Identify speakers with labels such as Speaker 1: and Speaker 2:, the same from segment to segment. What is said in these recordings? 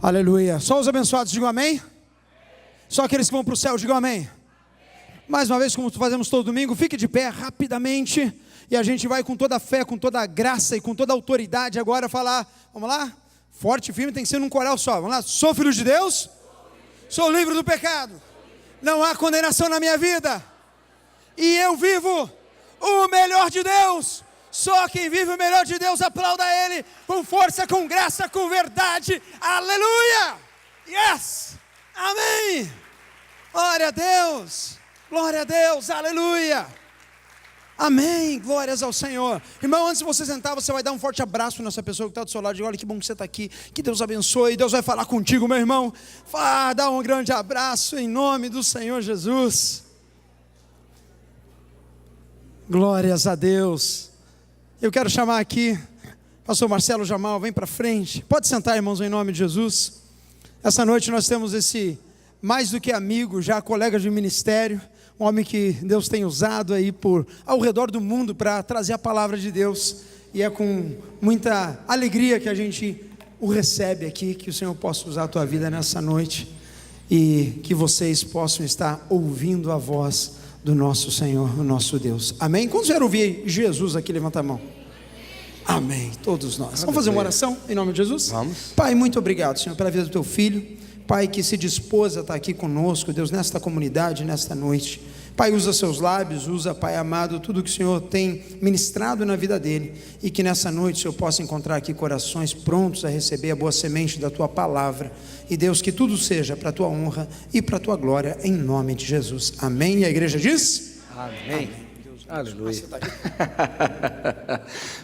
Speaker 1: Aleluia. Só os abençoados digam amém. Só aqueles que vão para o céu digam amém. Mais uma vez, como fazemos todo domingo, fique de pé rapidamente. E a gente vai com toda a fé, com toda a graça e com toda a autoridade agora falar. Vamos lá? Forte e firme, tem que ser num coral só. Vamos lá? Sou filho de Deus. Sou livre do pecado. Não há condenação na minha vida. E eu vivo o melhor de Deus. Só quem vive o melhor de Deus, aplauda Ele com força, com graça, com verdade. Aleluia! Yes! Amém! Glória a Deus! Glória a Deus! Aleluia! Amém! Glórias ao Senhor. Irmão, antes de você sentar, você vai dar um forte abraço nessa pessoa que está do seu lado. Diga, olha que bom que você está aqui. Que Deus abençoe. Deus vai falar contigo, meu irmão. Dá um grande abraço em nome do Senhor Jesus. Glórias a Deus. Eu quero chamar aqui pastor Marcelo Jamal, vem para frente. Pode sentar, irmãos, em nome de Jesus. Essa noite nós temos esse mais do que amigo, já colega de ministério, um homem que Deus tem usado aí ao redor do mundo para trazer a palavra de Deus. E é com muita alegria que a gente o recebe aqui, que o Senhor possa usar a tua vida nessa noite e que vocês possam estar ouvindo a voz do nosso Senhor, o nosso Deus. Amém? Quando você ouvir Jesus aqui, levanta a mão. Amém, todos nós. Vamos fazer uma oração em nome de Jesus?
Speaker 2: Vamos.
Speaker 1: Pai, muito obrigado, Senhor, pela vida do teu filho. Pai, que se dispôs a estar aqui conosco, Deus, nesta comunidade, nesta noite. Pai, usa seus lábios, usa, Pai amado, tudo que o Senhor tem ministrado na vida dele, e que nessa noite o Senhor possa encontrar aqui corações prontos a receber a boa semente da tua palavra. E Deus, que tudo seja para a tua honra e para a tua glória, em nome de Jesus. Amém. E a igreja diz?
Speaker 2: Amém. Amém. Aleluia.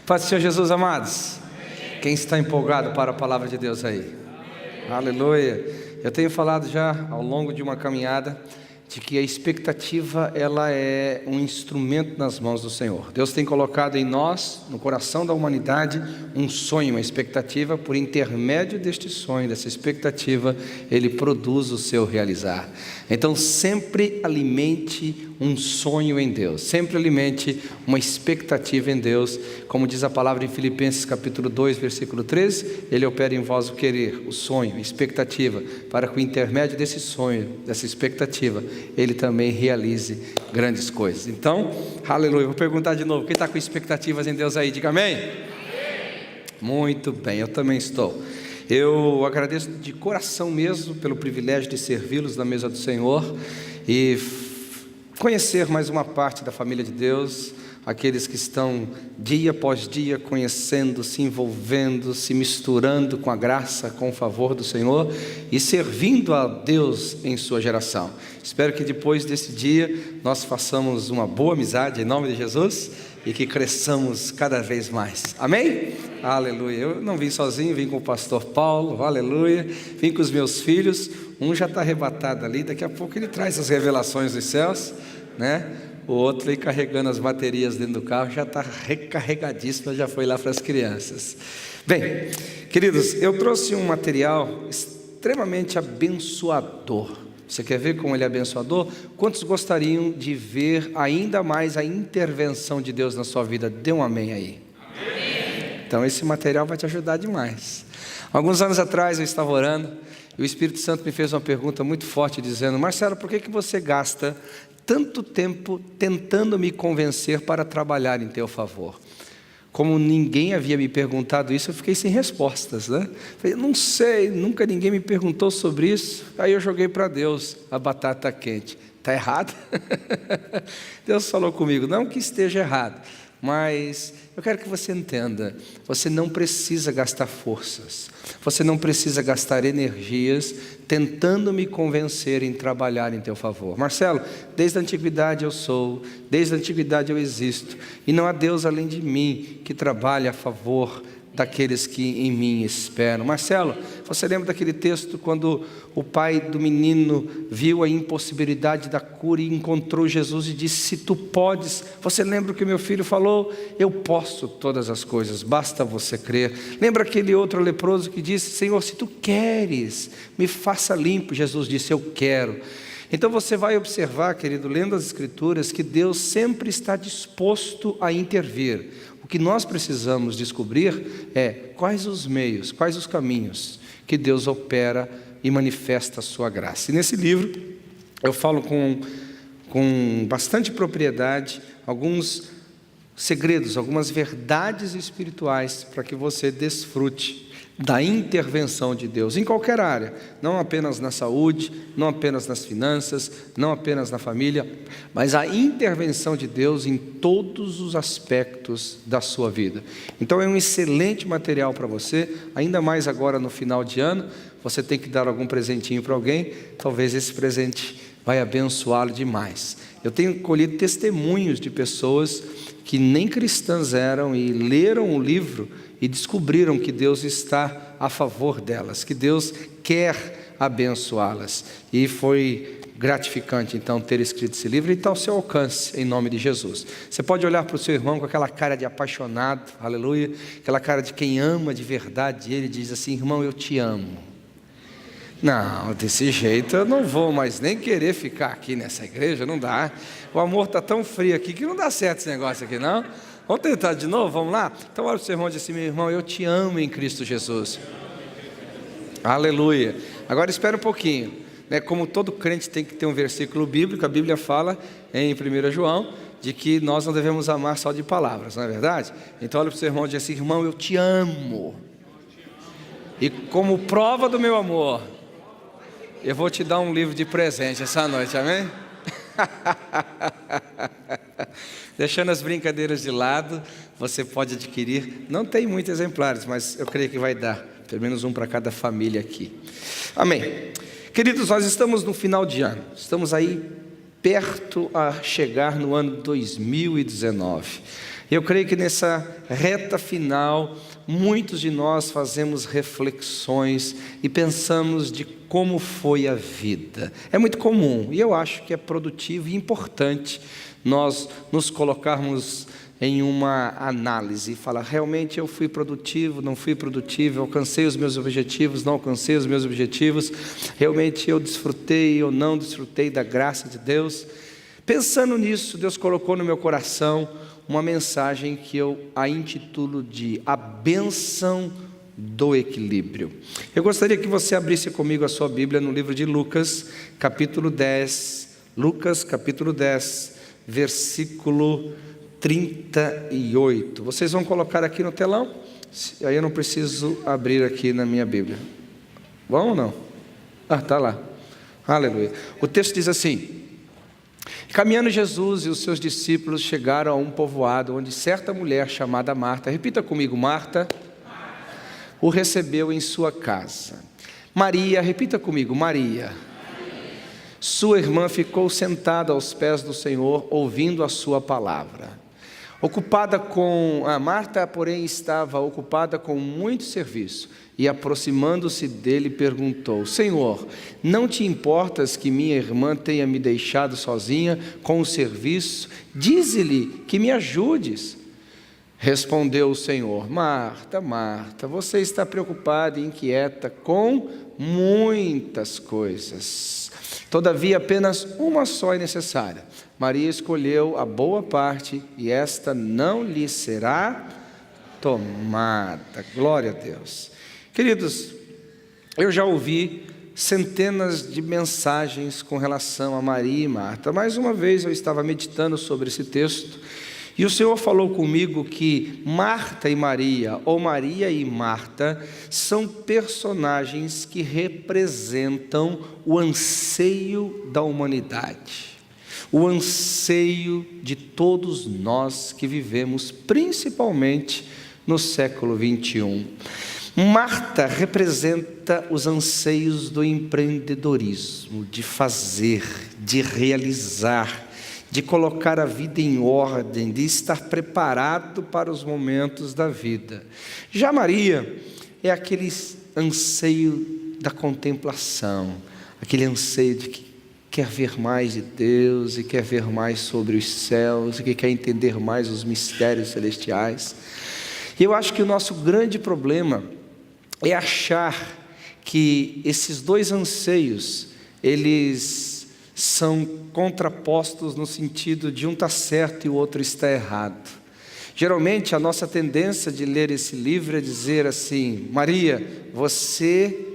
Speaker 2: Paz do Senhor Jesus, amados. Amém. Quem está empolgado para a palavra de Deus aí? Amém. Aleluia. Eu tenho falado já ao longo de uma caminhada de que a expectativa, ela é um instrumento nas mãos do Senhor. Deus tem colocado em nós, no coração da humanidade, um sonho, uma expectativa. Por intermédio deste sonho, dessa expectativa, Ele produz o seu realizar. Então sempre alimente um sonho em Deus, sempre alimente uma expectativa em Deus. Como diz a palavra em Filipenses capítulo 2, versículo 13, Ele opera em vós o querer, o sonho, a expectativa, para que o intermédio desse sonho, dessa expectativa, Ele também realize grandes coisas. Então, aleluia. Vou perguntar de novo, quem está com expectativas em Deus aí? Diga amém. Amém. Muito bem, eu também estou. Eu agradeço de coração mesmo pelo privilégio de servi-los na mesa do Senhor e conhecer mais uma parte da família de Deus, aqueles que estão dia após dia conhecendo, se envolvendo, se misturando com a graça, com o favor do Senhor e servindo a Deus em sua geração. Espero que depois desse dia nós façamos uma boa amizade em nome de Jesus e que cresçamos cada vez mais. Amém? Aleluia. Eu não vim sozinho, vim com o pastor Paulo, aleluia. Vim com os meus filhos, um já está arrebatado ali, daqui a pouco ele traz as revelações dos céus, né? O outro aí carregando as baterias dentro do carro, já está recarregadíssimo, já foi lá para as crianças. Bem, queridos, eu trouxe um material extremamente abençoador. Você quer ver como ele é abençoador? Quantos gostariam de ver ainda mais a intervenção de Deus na sua vida? Dê um amém aí. Amém. Então esse material vai te ajudar demais. Alguns anos atrás eu estava orando e o Espírito Santo me fez uma pergunta muito forte, dizendo: Marcelo, por que você gasta tanto tempo tentando me convencer para trabalhar em teu favor? Como ninguém havia me perguntado isso, eu fiquei sem respostas, né? Falei, não sei, nunca ninguém me perguntou sobre isso. Aí eu joguei para Deus a batata quente. Está errado? Deus falou comigo, não que esteja errado, mas eu quero que você entenda, você não precisa gastar forças, você não precisa gastar energias tentando me convencer em trabalhar em teu favor. Marcelo, desde a antiguidade eu sou, desde a antiguidade eu existo, e não há Deus além de mim que trabalhe a favor daqueles que em mim esperam. Marcelo, você lembra daquele texto quando o pai do menino viu a impossibilidade da cura e encontrou Jesus e disse: se tu podes? Você lembra o que meu filho falou? Eu posso todas as coisas, basta você crer. Lembra aquele outro leproso que disse: Senhor, se tu queres, me faça limpo? Jesus disse: eu quero. Então você vai observar, querido, lendo as Escrituras, que Deus sempre está disposto a intervir. O que nós precisamos descobrir é quais os meios, quais os caminhos que Deus opera e manifesta a sua graça. E nesse livro eu falo com bastante propriedade alguns segredos, algumas verdades espirituais para que você desfrute da intervenção de Deus em qualquer área, não apenas na saúde, não apenas nas finanças, não apenas na família, mas a intervenção de Deus em todos os aspectos da sua vida. Então é um excelente material para você, ainda mais agora no final de ano. Você tem que dar algum presentinho para alguém, talvez esse presente vai abençoá-lo demais. Eu tenho colhido testemunhos de pessoas que nem cristãs eram e leram o livro e descobriram que Deus está a favor delas, que Deus quer abençoá-las. E foi gratificante, então, ter escrito esse livro e está ao seu alcance, em nome de Jesus. Você pode olhar para o seu irmão com aquela cara de apaixonado, aleluia, aquela cara de quem ama de verdade ele, diz assim: irmão, eu te amo. Não, desse jeito eu não vou mais nem querer ficar aqui nessa igreja, não dá. O amor está tão frio aqui que não dá certo esse negócio aqui, não. Vamos tentar de novo, vamos lá? Então olha para o seu irmão e diz assim: meu irmão, eu te amo em Cristo Jesus. Aleluia. Agora espera um pouquinho, né? Como todo crente tem que ter um versículo bíblico, a Bíblia fala em 1 João, de que nós não devemos amar só de palavras, não é verdade? Então olha para o seu irmão e diz assim: irmão, eu te amo. E como prova do meu amor, eu vou te dar um livro de presente essa noite, amém? Deixando as brincadeiras de lado, você pode adquirir, não tem muitos exemplares, mas eu creio que vai dar, pelo menos um para cada família aqui, amém? Queridos, nós estamos no final de ano, estamos aí perto a chegar no ano 2019, eu creio que nessa reta final, muitos de nós fazemos reflexões e pensamos de como foi a vida. É muito comum, e eu acho que é produtivo e importante nós nos colocarmos em uma análise e falar: realmente eu fui produtivo, não fui produtivo, eu alcancei os meus objetivos, não alcancei os meus objetivos, realmente eu desfrutei ou não desfrutei da graça de Deus. Pensando nisso, Deus colocou no meu coração uma mensagem que eu a intitulo de A Bênção do Equilíbrio. Eu gostaria que você abrisse comigo a sua Bíblia no livro de Lucas, capítulo 10, Lucas, capítulo 10, versículo 38. Vocês vão colocar aqui no telão? Aí eu não preciso abrir aqui na minha Bíblia. Bom ou não? Está lá. Aleluia. O texto diz assim: caminhando Jesus e os seus discípulos chegaram a um povoado onde certa mulher chamada Marta, repita comigo, Marta, o recebeu em sua casa. Maria, repita comigo, Maria, sua irmã, ficou sentada aos pés do Senhor, ouvindo a sua palavra. Marta, porém, estava ocupada com muito serviço, e aproximando-se dele, perguntou: Senhor, não te importas que minha irmã tenha me deixado sozinha com o serviço? Dize-lhe que me ajudes. Respondeu o Senhor: Marta, Marta, você está preocupada e inquieta com muitas coisas. Todavia, apenas uma só é necessária. Maria escolheu a boa parte e esta não lhe será tomada. Glória a Deus. Queridos, eu já ouvi centenas de mensagens com relação a Maria e Marta. Mais uma vez eu estava meditando sobre esse texto e o Senhor falou comigo que Marta e Maria, ou Maria e Marta, são personagens que representam o anseio da humanidade, o anseio de todos nós que vivemos, principalmente no século 21. Marta representa os anseios do empreendedorismo, de fazer, de realizar, de colocar a vida em ordem, de estar preparado para os momentos da vida. Já Maria é aquele anseio da contemplação, aquele anseio de que quer ver mais de Deus e quer ver mais sobre os céus e que quer entender mais os mistérios celestiais. E eu acho que o nosso grande problema é achar que esses dois anseios, eles são contrapostos no sentido de um está certo e o outro está errado. Geralmente a nossa tendência de ler esse livro é dizer assim: Maria, você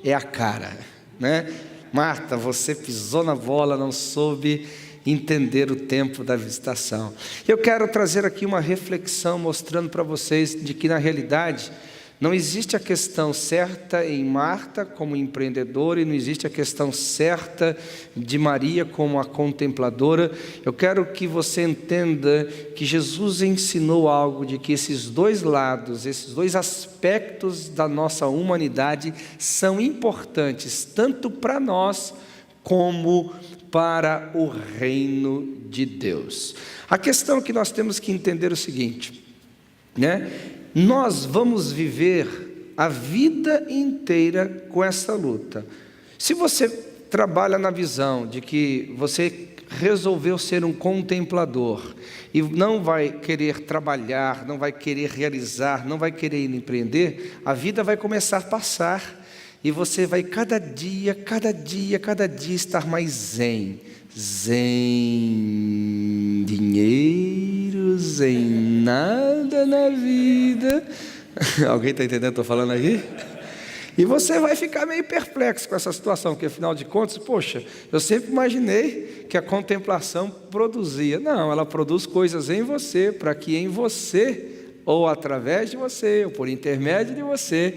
Speaker 2: é a cara, né? Marta, você pisou na bola, não soube entender o tempo da visitação. Eu quero trazer aqui uma reflexão mostrando para vocês de que na realidade não existe a questão certa em Marta como empreendedora e não existe a questão certa de Maria como a contempladora. Eu quero que você entenda que Jesus ensinou algo de que esses dois lados, esses dois aspectos da nossa humanidade são importantes, tanto para nós como para o reino de Deus. A questão que nós temos que entender é o seguinte, né? Nós vamos viver a vida inteira com essa luta. Se você trabalha na visão de que você resolveu ser um contemplador e não vai querer trabalhar, não vai querer realizar, não vai querer empreender, a vida vai começar a passar e você vai cada dia estar mais zen, dinheiro, zen nada na vida. Alguém está entendendo o que eu estou falando aqui? E você vai ficar meio perplexo com essa situação, porque afinal de contas, poxa, eu sempre imaginei que a contemplação produzia. Não, ela produz coisas em você, para que em você, ou através de você, ou por intermédio de você,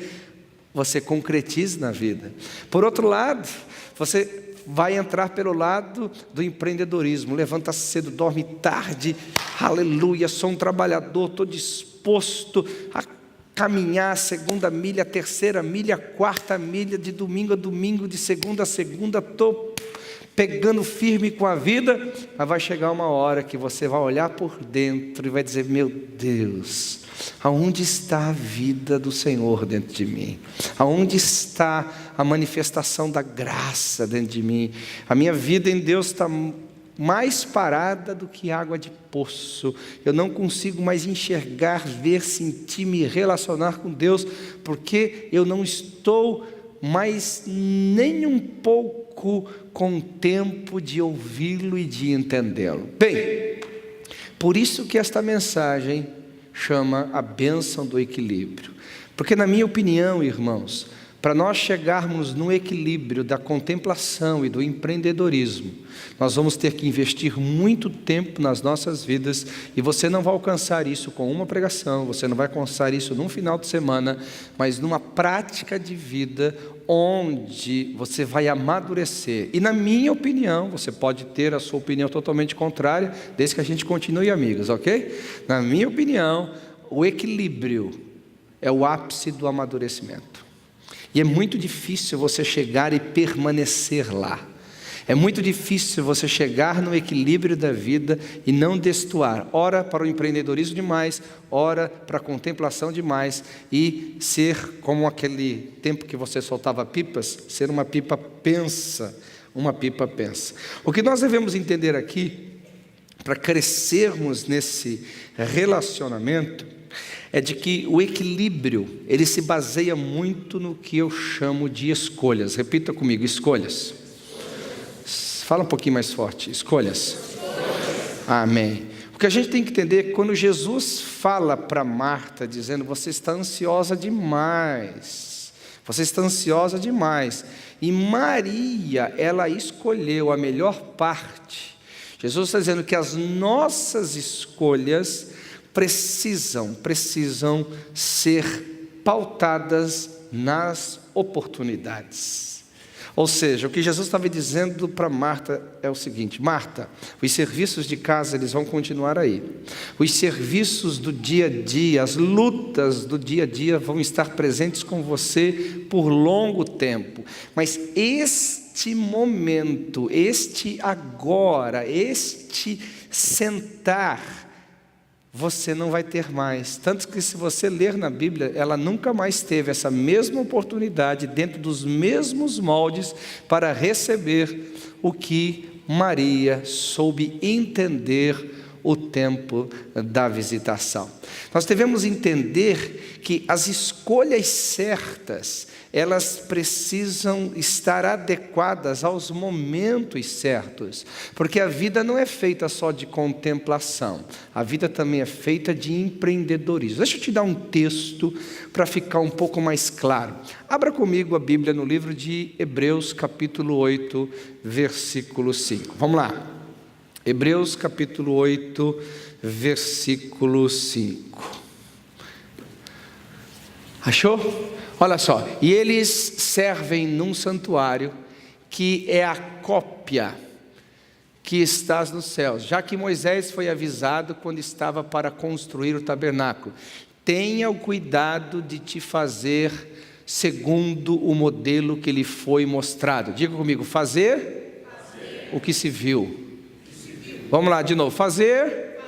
Speaker 2: você concretize na vida. Por outro lado, você vai entrar pelo lado do empreendedorismo. Levanta cedo, dorme tarde, aleluia, sou um trabalhador, estou disposto a caminhar a segunda milha, a terceira milha, a quarta milha, de domingo a domingo, de segunda a segunda, estou pegando firme com a vida, mas vai chegar uma hora que você vai olhar por dentro e vai dizer, meu Deus, aonde está a vida do Senhor dentro de mim? Aonde está a manifestação da graça dentro de mim? A minha vida em Deus está mais parada do que água de poço. Eu não consigo mais enxergar, ver, sentir, me relacionar com Deus, porque eu não estou mais nem um pouco com tempo de ouvi-lo e de entendê-lo. Bem, por isso que esta mensagem chama a bênção do equilíbrio. Porque na minha opinião, irmãos, para nós chegarmos no equilíbrio da contemplação e do empreendedorismo, nós vamos ter que investir muito tempo nas nossas vidas, e você não vai alcançar isso com uma pregação, você não vai alcançar isso num final de semana, mas numa prática de vida, onde você vai amadurecer. E na minha opinião, você pode ter a sua opinião totalmente contrária, desde que a gente continue amigos, ok? Na minha opinião, o equilíbrio é o ápice do amadurecimento. E é muito difícil você chegar e permanecer lá. É muito difícil você chegar no equilíbrio da vida e não destoar. Ora para o empreendedorismo demais, ora para a contemplação demais, e ser como aquele tempo que você soltava pipas, ser uma pipa pensa, uma pipa pensa. O que nós devemos entender aqui, para crescermos nesse relacionamento, é de que o equilíbrio, ele se baseia muito no que eu chamo de escolhas. Repita comigo, escolhas. Fala um pouquinho mais forte, escolhas. Amém. O que a gente tem que entender é que quando Jesus fala para Marta, dizendo, você está ansiosa demais, você está ansiosa demais, e Maria, ela escolheu a melhor parte. Jesus está dizendo que as nossas escolhas precisam ser pautadas nas oportunidades. Ou seja, o que Jesus estava dizendo para Marta é o seguinte: Marta, os serviços de casa eles vão continuar aí, os serviços do dia a dia, as lutas do dia a dia vão estar presentes com você por longo tempo, mas este momento, este agora, este sentar, você não vai ter mais. Tanto que se você ler na Bíblia, ela nunca mais teve essa mesma oportunidade, dentro dos mesmos moldes, para receber o que Maria soube entender o tempo da visitação. Nós devemos entender que as escolhas certas, elas precisam estar adequadas aos momentos certos, porque a vida não é feita só de contemplação, a vida também é feita de empreendedorismo. Deixa eu te dar um texto para ficar um pouco mais claro. Abra comigo a Bíblia no livro de Hebreus, capítulo 8, versículo 5. Vamos lá. Hebreus, capítulo 8, versículo 5. Achou? Olha só, e eles servem num santuário que é a cópia que estás nos céus, já que Moisés foi avisado quando estava para construir o tabernáculo. Tenha o cuidado de te fazer segundo o modelo que lhe foi mostrado. Diga comigo, fazer o que se viu. Vamos lá de novo, fazer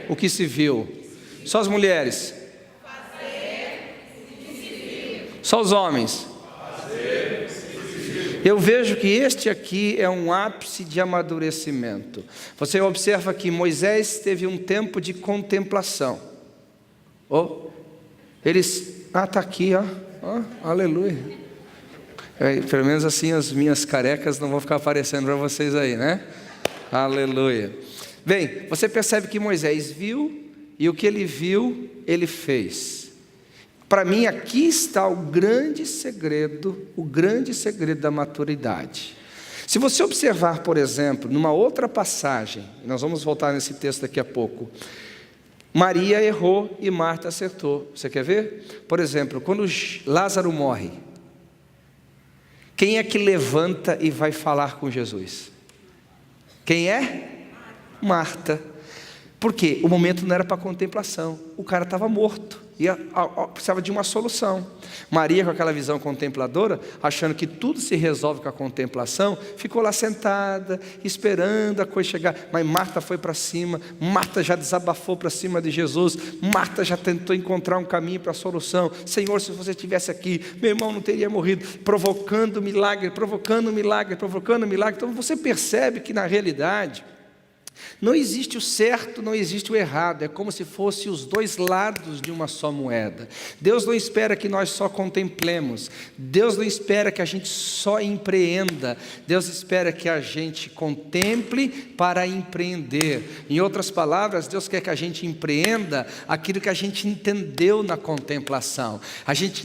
Speaker 2: o que se viu. Só as mulheres. Só os homens. Eu vejo que este aqui é um ápice de amadurecimento. Você observa que Moisés teve um tempo de contemplação. Está aqui, aleluia. Pelo menos assim as minhas carecas não vão ficar aparecendo para vocês aí, né? Aleluia. Bem, você percebe que Moisés viu, e o que ele viu, ele fez. Para mim, aqui está o grande segredo da maturidade. Se você observar, por exemplo, numa outra passagem, nós vamos voltar nesse texto daqui a pouco, Maria errou e Marta acertou. Você quer ver? Por exemplo, quando Lázaro morre, quem é que levanta e vai falar com Jesus? Quem é? Marta. Por quê? O momento não era para contemplação, o cara estava morto. E precisava de uma solução. Maria, com aquela visão contempladora, achando que tudo se resolve com a contemplação, ficou lá sentada, esperando a coisa chegar. Mas Marta foi para cima, Marta já desabafou para cima de Jesus, Marta já tentou encontrar um caminho para a solução. Senhor, se você estivesse aqui, meu irmão não teria morrido, provocando milagre, provocando milagre, provocando milagre. Então você percebe que na realidade não existe o certo, não existe o errado, é como se fossem os dois lados de uma só moeda. Deus não espera que nós só contemplemos, Deus não espera que a gente só empreenda, Deus espera que a gente contemple para empreender. Em outras palavras, Deus quer que a gente empreenda aquilo que a gente entendeu na contemplação.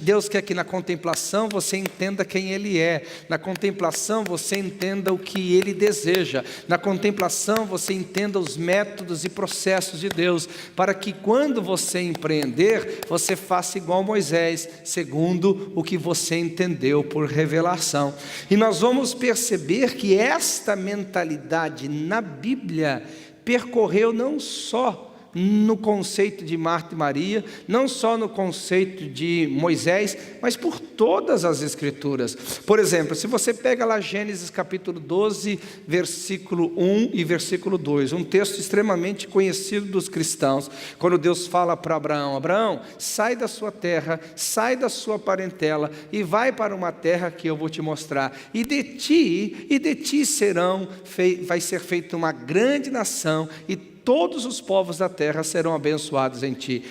Speaker 2: Deus quer que na contemplação você entenda quem Ele é, na contemplação você entenda o que Ele deseja, na contemplação você entenda os métodos e processos de Deus, para que quando você empreender, você faça igual Moisés, segundo o que você entendeu por revelação. E nós vamos perceber que esta mentalidade na Bíblia percorreu não só no conceito de Marta e Maria, não só no conceito de Moisés, mas por todas as Escrituras. Por exemplo, se você pega lá Gênesis capítulo 12, versículo 1 e versículo 2, um texto extremamente conhecido dos cristãos, quando Deus fala para Abraão: Abraão, sai da sua terra, sai da sua parentela e vai para uma terra que eu vou te mostrar, e de ti vai ser feita uma grande nação, e todos os povos da terra serão abençoados em ti.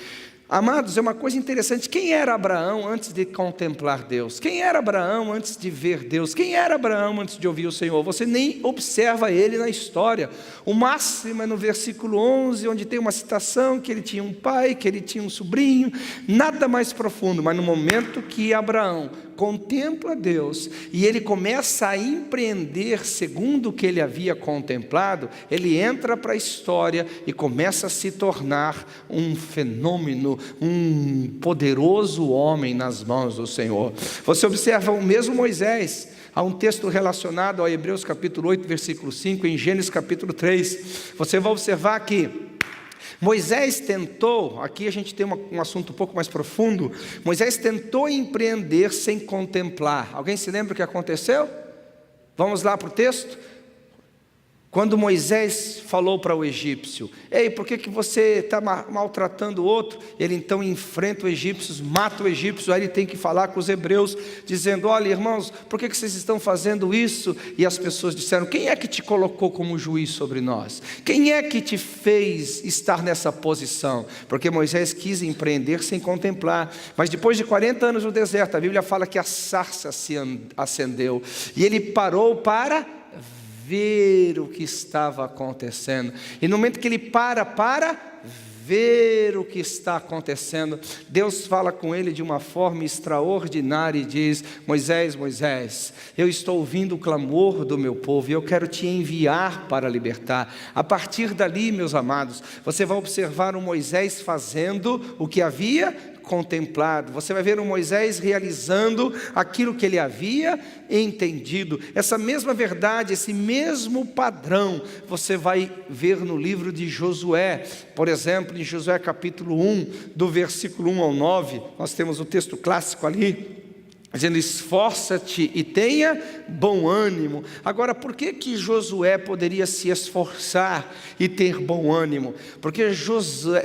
Speaker 2: Amados, é uma coisa interessante. Quem era Abraão antes de contemplar Deus? Quem era Abraão antes de ver Deus? Quem era Abraão antes de ouvir o Senhor? Você nem observa ele na história. O máximo é no versículo 11, onde tem uma citação que ele tinha um pai, que ele tinha um sobrinho, nada mais profundo. Mas no momento que Abraão contempla Deus e ele começa a empreender segundo o que ele havia contemplado, ele entra para a história e começa a se tornar um fenômeno, um poderoso homem nas mãos do Senhor. Você observa o mesmo Moisés. Há um texto relacionado a Hebreus capítulo 8, versículo 5, em Gênesis capítulo 3. Você vai observar que Moisés tentou, aqui a gente tem um assunto um pouco mais profundo. Moisés tentou empreender sem contemplar. Alguém se lembra o que aconteceu? Vamos lá para o texto? Quando Moisés falou para o egípcio: ei, por que você está maltratando o outro? Ele então enfrenta o egípcio, mata o egípcio. Aí ele tem que falar com os hebreus, dizendo: olha, irmãos, por que vocês estão fazendo isso? E as pessoas disseram: quem é que te colocou como juiz sobre nós? Quem é que te fez estar nessa posição? Porque Moisés quis empreender sem contemplar. Mas depois de 40 anos no deserto, a Bíblia fala que a sarça se acendeu, e ele parou para ver o que estava acontecendo. E no momento que ele para ver o que está acontecendo, Deus fala com ele de uma forma extraordinária e diz: Moisés, Moisés, eu estou ouvindo o clamor do meu povo e eu quero te enviar para libertar. A partir dali, meus amados, você vai observar o Moisés fazendo o que havia contemplado. Você vai ver o Moisés realizando aquilo que ele havia entendido. Essa mesma verdade, esse mesmo padrão, você vai ver no livro de Josué. Por exemplo, em Josué capítulo 1, do versículo 1 ao 9, nós temos o texto clássico ali, dizendo: esforça-te e tenha bom ânimo. Agora, por que Josué poderia se esforçar e ter bom ânimo? Porque Josué,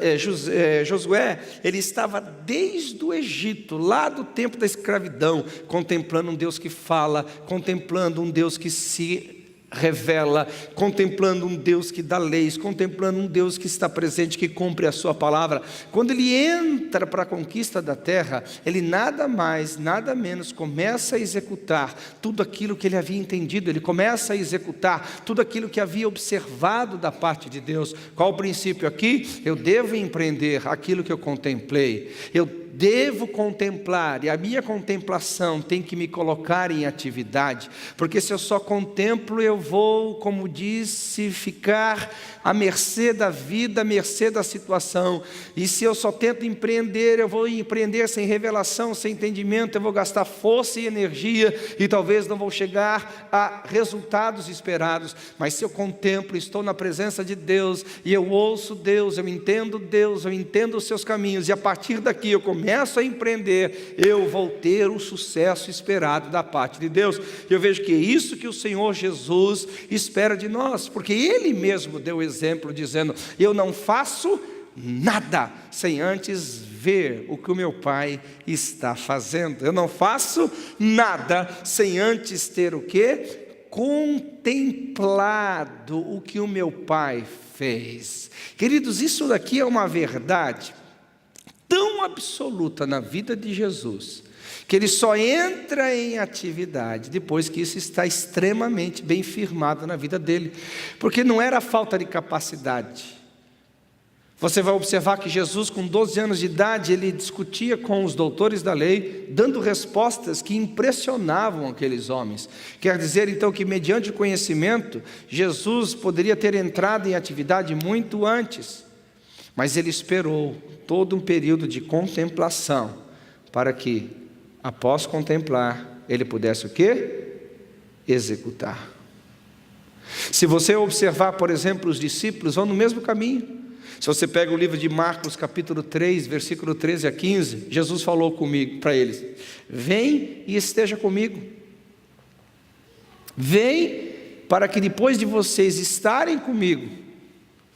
Speaker 2: ele estava desde o Egito, lá do tempo da escravidão, contemplando um Deus que fala, contemplando um Deus que se revela, contemplando um Deus que dá leis, contemplando um Deus que está presente, que cumpre a sua palavra. Quando ele entra para a conquista da terra, ele nada mais, nada menos começa a executar tudo aquilo que ele havia entendido. Ele começa a executar tudo aquilo que havia observado da parte de Deus. Qual o princípio aqui? Eu devo empreender aquilo que eu contemplei. Eu devo contemplar, e a minha contemplação tem que me colocar em atividade, porque se eu só contemplo, eu vou, como disse, ficar à mercê da vida, à mercê da situação. E se eu só tento empreender, eu vou empreender sem revelação, sem entendimento, eu vou gastar força e energia, e talvez não vou chegar a resultados esperados. Mas se eu contemplo, estou na presença de Deus, e eu ouço Deus, eu entendo os seus caminhos, e a partir daqui eu começo a empreender, eu vou ter o sucesso esperado da parte de Deus. Eu vejo que é isso que o Senhor Jesus espera de nós, porque Ele mesmo deu o exemplo dizendo: eu não faço nada sem antes ver o que o meu Pai está fazendo. Eu não faço nada sem antes ter o quê? Contemplado o que o meu Pai fez. Queridos, isso daqui é uma verdade tão absoluta na vida de Jesus, que ele só entra em atividade depois que isso está extremamente bem firmado na vida dele, porque não era falta de capacidade. Você vai observar que Jesus, com 12 anos de idade, ele discutia com os doutores da lei, dando respostas que impressionavam aqueles homens. Quer dizer, então, que mediante o conhecimento, Jesus poderia ter entrado em atividade muito antes, mas ele esperou todo um período de contemplação, para que, após contemplar, ele pudesse o quê? Executar. Se você observar, por exemplo, os discípulos vão no mesmo caminho. Se você pega o livro de Marcos, capítulo 3, versículo 13 a 15, Jesus falou comigo, para eles: vem e esteja comigo. Vem para que depois de vocês estarem comigo,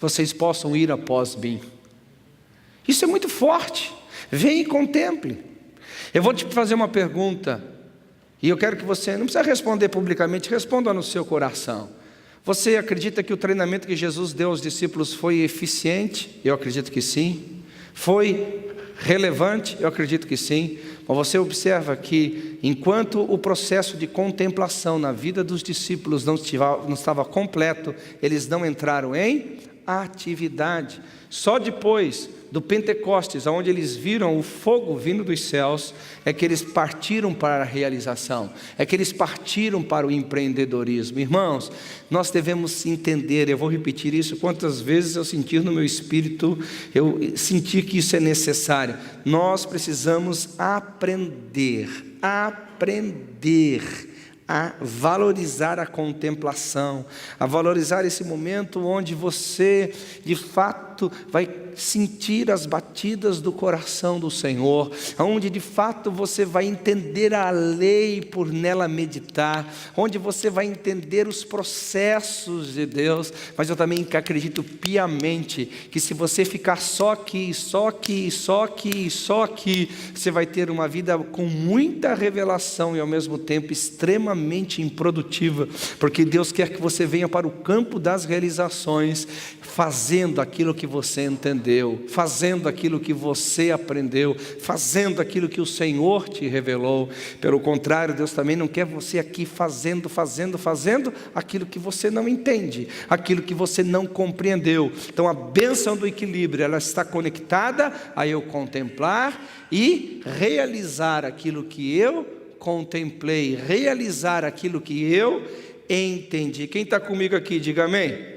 Speaker 2: vocês possam ir após mim. Isso é muito forte. Vem e contemple. Eu vou te fazer uma pergunta, e eu quero que você, não precisa responder publicamente, responda no seu coração. Você acredita que o treinamento que Jesus deu aos discípulos foi eficiente? Eu acredito que sim. Foi relevante? Eu acredito que sim. Mas você observa que, enquanto o processo de contemplação na vida dos discípulos não estava completo, eles não entraram em atividade. Só depois do Pentecostes, onde eles viram o fogo vindo dos céus, é que eles partiram para a realização, é que eles partiram para o empreendedorismo. Irmãos, nós devemos entender, eu vou repetir isso quantas vezes eu sentir no meu espírito, eu sentir que isso é necessário. Nós precisamos aprender a valorizar a contemplação, a valorizar esse momento onde você, de fato, fato vai sentir as batidas do coração do Senhor, onde de fato você vai entender a lei por nela meditar, onde você vai entender os processos de Deus. Mas eu também acredito piamente que se você ficar só aqui, você vai ter uma vida com muita revelação e ao mesmo tempo extremamente improdutiva, porque Deus quer que você venha para o campo das realizações, fazendo aquilo que você entendeu, fazendo aquilo que você aprendeu, fazendo aquilo que o Senhor te revelou. Pelo contrário, Deus também não quer você aqui fazendo aquilo que você não entende, aquilo que você não compreendeu. Então a bênção do equilíbrio, ela está conectada a eu contemplar e realizar aquilo que eu contemplei, realizar aquilo que eu entendi. Quem está comigo aqui, diga amém.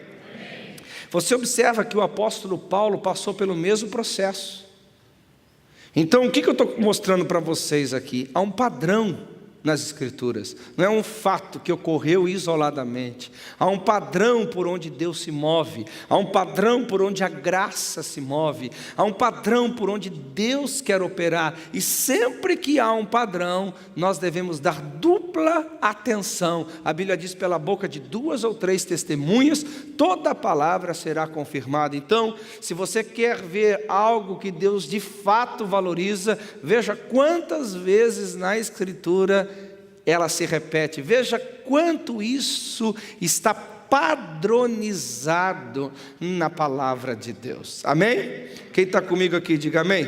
Speaker 2: Você observa que o apóstolo Paulo passou pelo mesmo processo. Então o que eu estou mostrando para vocês aqui? Há um padrão nas Escrituras, não é um fato que ocorreu isoladamente. Há um padrão por onde Deus se move, há um padrão por onde a graça se move, há um padrão por onde Deus quer operar, e sempre que há um padrão, nós devemos dar dupla atenção. A Bíblia diz: pela boca de 2 ou 3 testemunhas, toda a palavra será confirmada. Então, se você quer ver algo que Deus de fato valoriza, veja quantas vezes na Escritura ela se repete, veja quanto isso está padronizado na palavra de Deus. Amém? Quem está comigo aqui, diga amém.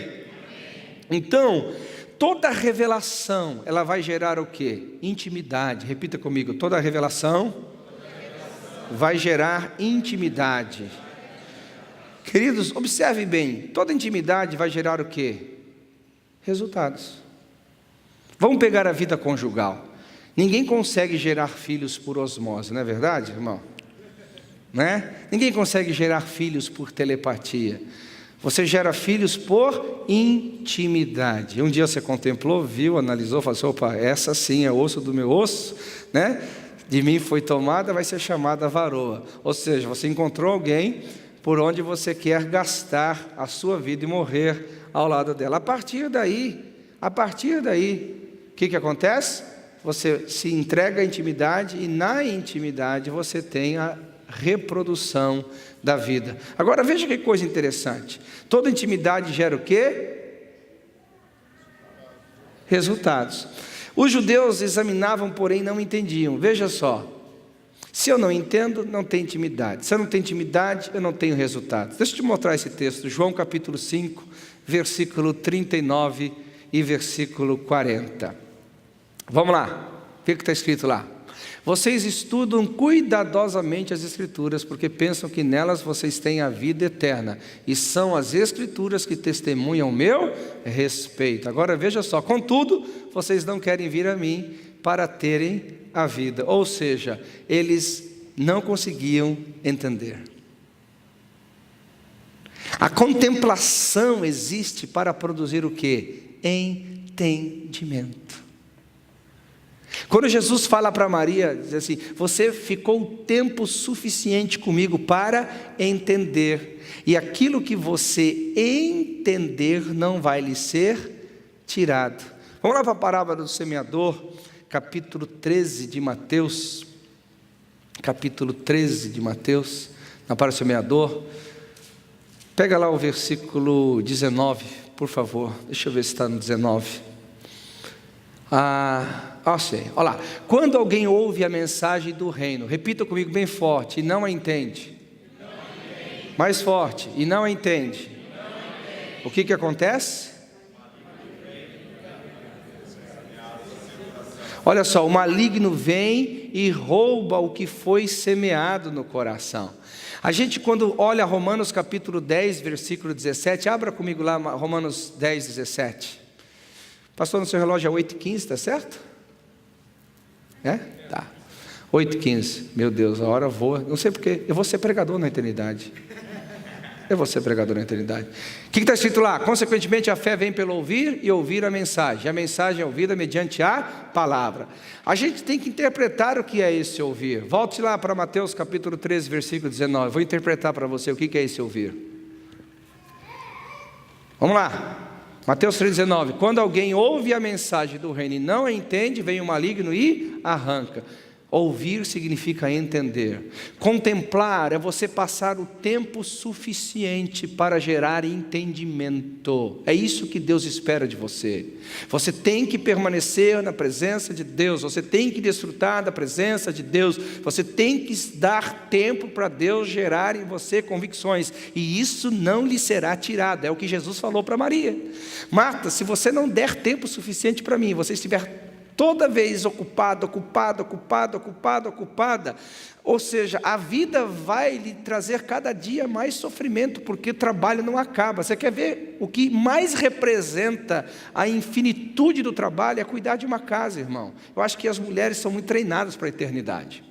Speaker 2: Então, toda revelação, ela vai gerar o quê? Intimidade. Repita comigo: toda revelação vai gerar intimidade. Queridos, observe bem, toda intimidade vai gerar o quê? Resultados. Vamos pegar a vida conjugal. Ninguém consegue gerar filhos por osmose, não é verdade, irmão? Né? Ninguém consegue gerar filhos por telepatia. Você gera filhos por intimidade. Um dia você contemplou, viu, analisou, falou assim: opa, essa sim é osso do meu osso, né? De mim foi tomada, vai ser chamada varoa. Ou seja, você encontrou alguém por onde você quer gastar a sua vida e morrer ao lado dela. A partir daí, o que acontece? Você se entrega à intimidade, e na intimidade você tem a reprodução da vida. Agora veja que coisa interessante. Toda intimidade gera o quê? Resultados. Os judeus examinavam, porém não entendiam. Veja só, se eu não entendo, não tenho intimidade. Se eu não tenho intimidade, eu não tenho resultados. Deixa eu te mostrar esse texto, João capítulo 5, versículo 39 e versículo 40. Vamos lá, o que está escrito lá? Vocês estudam cuidadosamente as Escrituras, porque pensam que nelas vocês têm a vida eterna, e são as Escrituras que testemunham o meu respeito. Agora veja só: contudo, vocês não querem vir a mim para terem a vida. Ou seja, eles não conseguiam entender. A contemplação existe para produzir o quê? Entendimento. Quando Jesus fala para Maria, diz assim: você ficou tempo suficiente comigo para entender, e aquilo que você entender não vai lhe ser tirado. Vamos lá para a parábola do semeador, capítulo 13 de Mateus. Capítulo 13 de Mateus, na parábola do semeador. Pega lá o versículo 19, por favor. Deixa eu ver se está no 19. Sei. Olha lá. Quando alguém ouve a mensagem do reino, repita comigo bem forte, e não a entende. Mais forte, e não a entende. O que acontece? Olha só, o maligno vem e rouba o que foi semeado no coração. A gente, quando olha Romanos capítulo 10, versículo 17, abra comigo lá Romanos 10, 17. Pastor, no seu relógio é 8h15, está certo? É? Tá. 8h15. Meu Deus, a hora voa. Não sei porquê. Eu vou ser pregador na eternidade. Eu vou ser pregador na eternidade. O que está escrito lá? Consequentemente, a fé vem pelo ouvir e ouvir a mensagem. A mensagem é ouvida mediante a palavra. A gente tem que interpretar o que é esse ouvir. Volte lá para Mateus capítulo 13, versículo 19. Vou interpretar para você o que é esse ouvir. Vamos lá, Mateus 3,19. Quando alguém ouve a mensagem do reino e não a entende, vem o maligno e arranca. Ouvir significa entender. Contemplar é você passar o tempo suficiente para gerar entendimento. É isso que Deus espera de você. Você tem que permanecer na presença de Deus. Você tem que desfrutar da presença de Deus. Você tem que dar tempo para Deus gerar em você convicções. E isso não lhe será tirado. É o que Jesus falou para Maria. Marta, se você não der tempo suficiente para mim, você estiver toda vez ocupada, ou seja, a vida vai lhe trazer cada dia mais sofrimento, porque o trabalho não acaba. Você quer ver o que mais representa a infinitude do trabalho? É cuidar de uma casa, irmão. Eu acho que as mulheres são muito treinadas para a eternidade.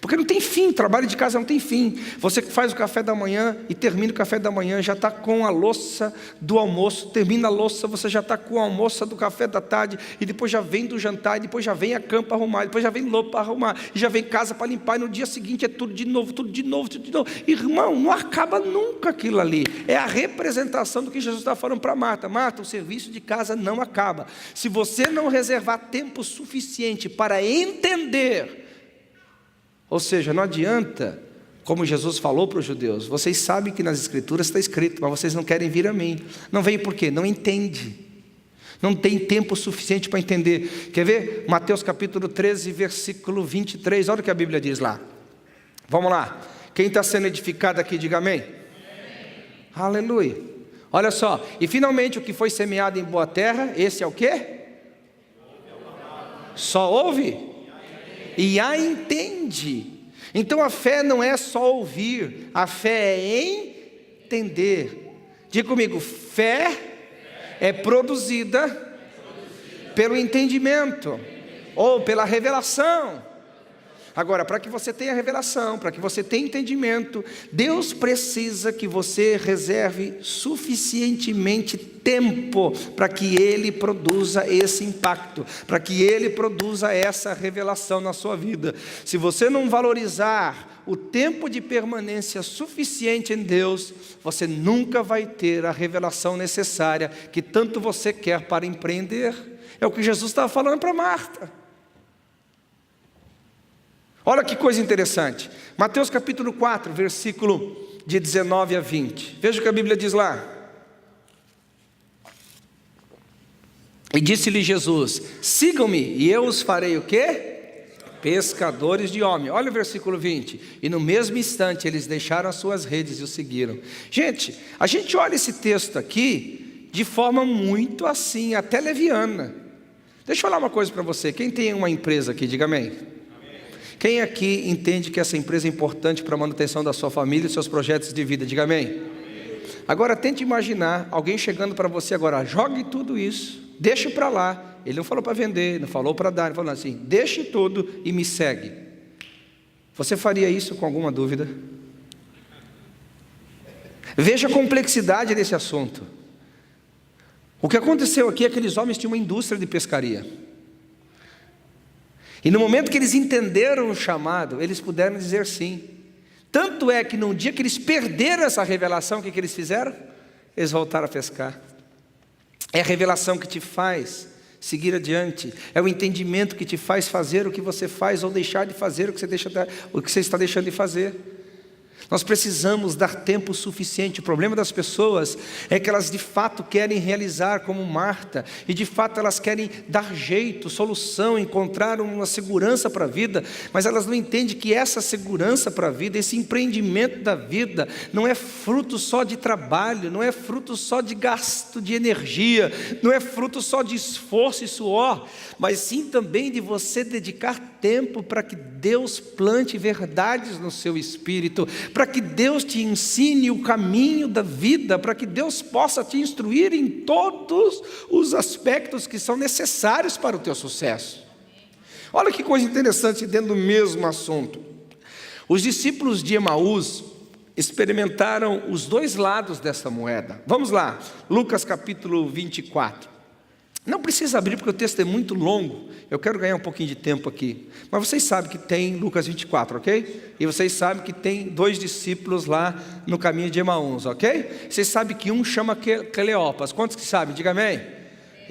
Speaker 2: Porque não tem fim, trabalho de casa não tem fim. Você faz o café da manhã e termina o café da manhã, já está com a louça do almoço, termina a louça, você já está com a almoça do café da tarde, e depois já vem do jantar, e depois já vem a cama para arrumar, e depois já vem louça para arrumar, e já vem casa para limpar, e no dia seguinte é tudo de novo. Irmão, não acaba nunca aquilo ali. É a representação do que Jesus está falando para Marta. Marta, o serviço de casa não acaba. Se você não reservar tempo suficiente para entender, ou seja, não adianta, como Jesus falou para os judeus, vocês sabem que nas escrituras está escrito, mas vocês não querem vir a mim. Não veio por quê? Não entende. Não tem tempo suficiente para entender. Quer ver? Mateus capítulo 13, versículo 23, olha o que a Bíblia diz lá. Vamos lá. Quem está sendo edificado aqui, diga amém. Amém. Aleluia. Olha só, e finalmente o que foi semeado em boa terra, esse é o quê? Só ouve? E a entende. Então a fé não é só ouvir, a fé é entender. Diga comigo, fé é produzida pelo entendimento ou pela revelação. Agora, para que você tenha revelação, para que você tenha entendimento, Deus precisa que você reserve suficientemente tempo para que Ele produza esse impacto, para que Ele produza essa revelação na sua vida. Se você não valorizar o tempo de permanência suficiente em Deus, você nunca vai ter a revelação necessária que tanto você quer para empreender. É o que Jesus estava falando para Marta. Olha que coisa interessante, Mateus capítulo 4, versículo de 19 a 20, veja o que a Bíblia diz lá. E disse-lhe Jesus, sigam-me e eu os farei o quê? Pescadores de homens. Olha o versículo 20, e no mesmo instante eles deixaram as suas redes e o seguiram. Gente, a gente olha esse texto aqui de forma muito assim, até leviana. Deixa eu falar uma coisa para você, quem tem uma empresa aqui, diga amém. Quem aqui entende que essa empresa é importante para a manutenção da sua família e seus projetos de vida? Diga amém. Agora tente imaginar alguém chegando para você agora, jogue tudo isso, deixe para lá. Ele não falou para vender, não falou para dar, ele falou assim, deixe tudo e me segue. Você faria isso com alguma dúvida? Veja a complexidade desse assunto. O que aconteceu aqui é que aqueles homens tinham uma indústria de pescaria. E no momento que eles entenderam o chamado, eles puderam dizer sim. Tanto é que no dia que eles perderam essa revelação, o que eles fizeram? Eles voltaram a pescar. É a revelação que te faz seguir adiante. É o entendimento que te faz fazer o que você faz ou deixar de fazer o que você está deixando de fazer. Nós precisamos dar tempo suficiente. O problema das pessoas é que elas de fato querem realizar como Marta, e de fato elas querem dar jeito, solução, encontrar uma segurança para a vida, mas elas não entendem que essa segurança para a vida, esse empreendimento da vida, não é fruto só de trabalho, não é fruto só de gasto de energia, não é fruto só de esforço e suor, mas sim também de você dedicar tempo para que Deus plante verdades no seu espírito, para que Deus te ensine o caminho da vida, para que Deus possa te instruir em todos os aspectos que são necessários para o teu sucesso. Olha que coisa interessante dentro do mesmo assunto. Os discípulos de Emaús experimentaram os dois lados dessa moeda. Vamos lá, Lucas capítulo 24. Não precisa abrir porque o texto é muito longo. Eu quero ganhar um pouquinho de tempo aqui. Mas vocês sabem que tem Lucas 24, ok? E vocês sabem que tem 2 discípulos lá no caminho de Emaús, ok? Vocês sabem que um chama Cleopas. Quantos que sabem? Diga amém.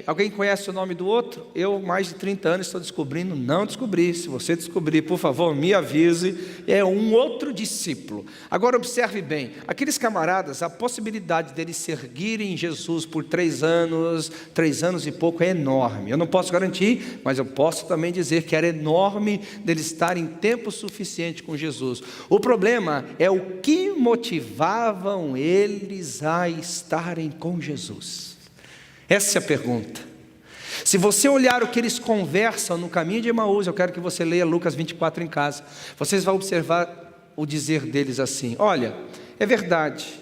Speaker 2: Alguém conhece o nome do outro? Eu, mais de 30 anos, estou descobrindo. Não descobri. Se você descobrir, por favor, me avise. É um outro discípulo. Agora observe bem. Aqueles camaradas, a possibilidade deles seguirem Jesus por 3 anos e pouco é enorme. Eu não posso garantir, mas eu posso também dizer que era enorme deles estarem tempo suficiente com Jesus. O problema é o que motivavam eles a estarem com Jesus. Essa é a pergunta. Se você olhar o que eles conversam no caminho de Emaús, eu quero que você leia Lucas 24 em casa. Vocês vão observar o dizer deles assim: olha, é verdade,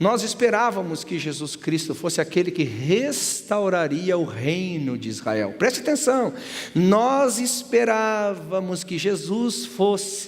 Speaker 2: nós esperávamos que Jesus Cristo fosse aquele que restauraria o reino de Israel. Preste atenção, nós esperávamos que Jesus fosse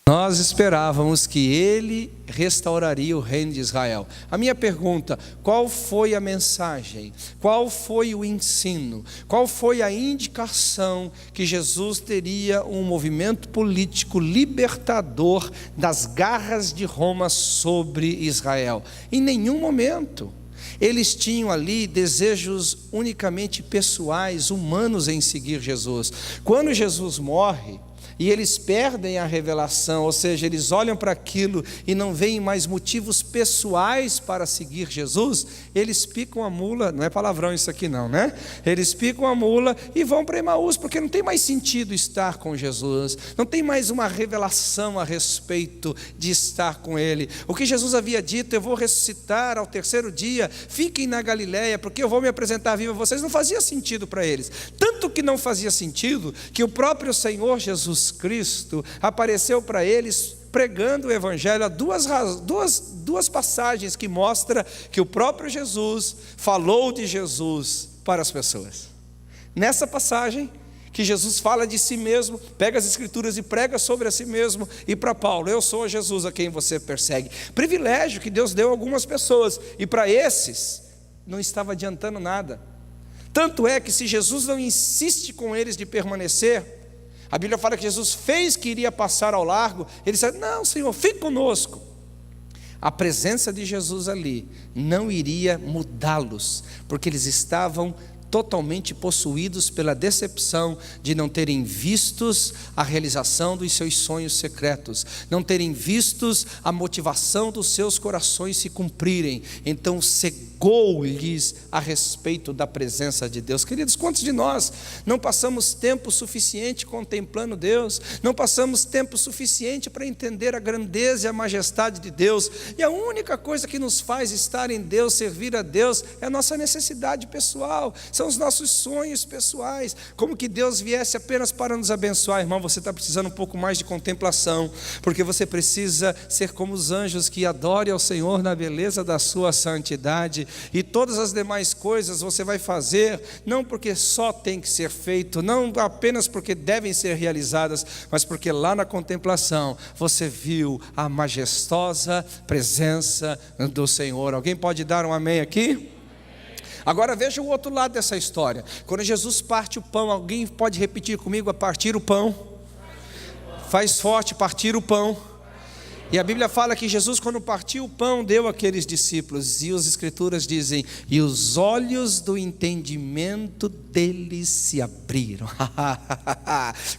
Speaker 2: Nós esperávamos que ele restauraria o reino de Israel. A minha pergunta: qual foi a mensagem? Qual foi o ensino? Qual foi a indicação que Jesus teria um movimento político libertador das garras de Roma sobre Israel? Em nenhum momento. Eles tinham ali desejos unicamente pessoais, humanos em seguir Jesus. Quando Jesus morre, e eles perdem a revelação, ou seja, eles olham para aquilo e não veem mais motivos pessoais para seguir Jesus, eles picam a mula, não é palavrão isso aqui não, né? Eles picam a mula e vão para Emaús, porque não tem mais sentido estar com Jesus, não tem mais uma revelação a respeito de estar com Ele. O que Jesus havia dito: eu vou ressuscitar ao 3º dia, fiquem na Galileia, porque eu vou me apresentar vivo a vocês, não fazia sentido para eles. Tanto que não fazia sentido, que o próprio Senhor Jesus Cristo apareceu para eles pregando o Evangelho. Há duas passagens que mostram que o próprio Jesus falou de Jesus para as pessoas. Nessa passagem que Jesus fala de si mesmo, pega as Escrituras e prega sobre a si mesmo, e para Paulo: eu sou Jesus a quem você persegue. Privilégio que Deus deu a algumas pessoas, e para esses não estava adiantando nada. Tanto é que se Jesus não insiste com eles de permanecer, a Bíblia fala que Jesus fez que iria passar ao largo, ele disse: não, Senhor, fique conosco. A presença de Jesus ali não iria mudá-los, porque eles estavam totalmente possuídos pela decepção de não terem vistos a realização dos seus sonhos secretos, não terem vistos a motivação dos seus corações se cumprirem. Então cegou-lhes a respeito da presença de Deus. Queridos, quantos de nós não passamos tempo suficiente contemplando Deus, não passamos tempo suficiente para entender a grandeza e a majestade de Deus, e a única coisa que nos faz estar em Deus, servir a Deus, é a nossa necessidade pessoal, são os nossos sonhos pessoais, como que Deus viesse apenas para nos abençoar. Irmão, você está precisando um pouco mais de contemplação, porque você precisa ser como os anjos que adorem ao Senhor na beleza da sua santidade, e todas as demais coisas você vai fazer, não porque só tem que ser feito, não apenas porque devem ser realizadas, mas porque lá na contemplação você viu a majestosa presença do Senhor. Alguém pode dar um amém aqui? Agora veja o outro lado dessa história. Quando Jesus parte o pão, alguém pode repetir comigo: a partir o pão? Faz forte, partir o pão. E a Bíblia fala que Jesus, quando partiu o pão, deu àqueles discípulos, e as Escrituras dizem: e os olhos do entendimento deles se abriram.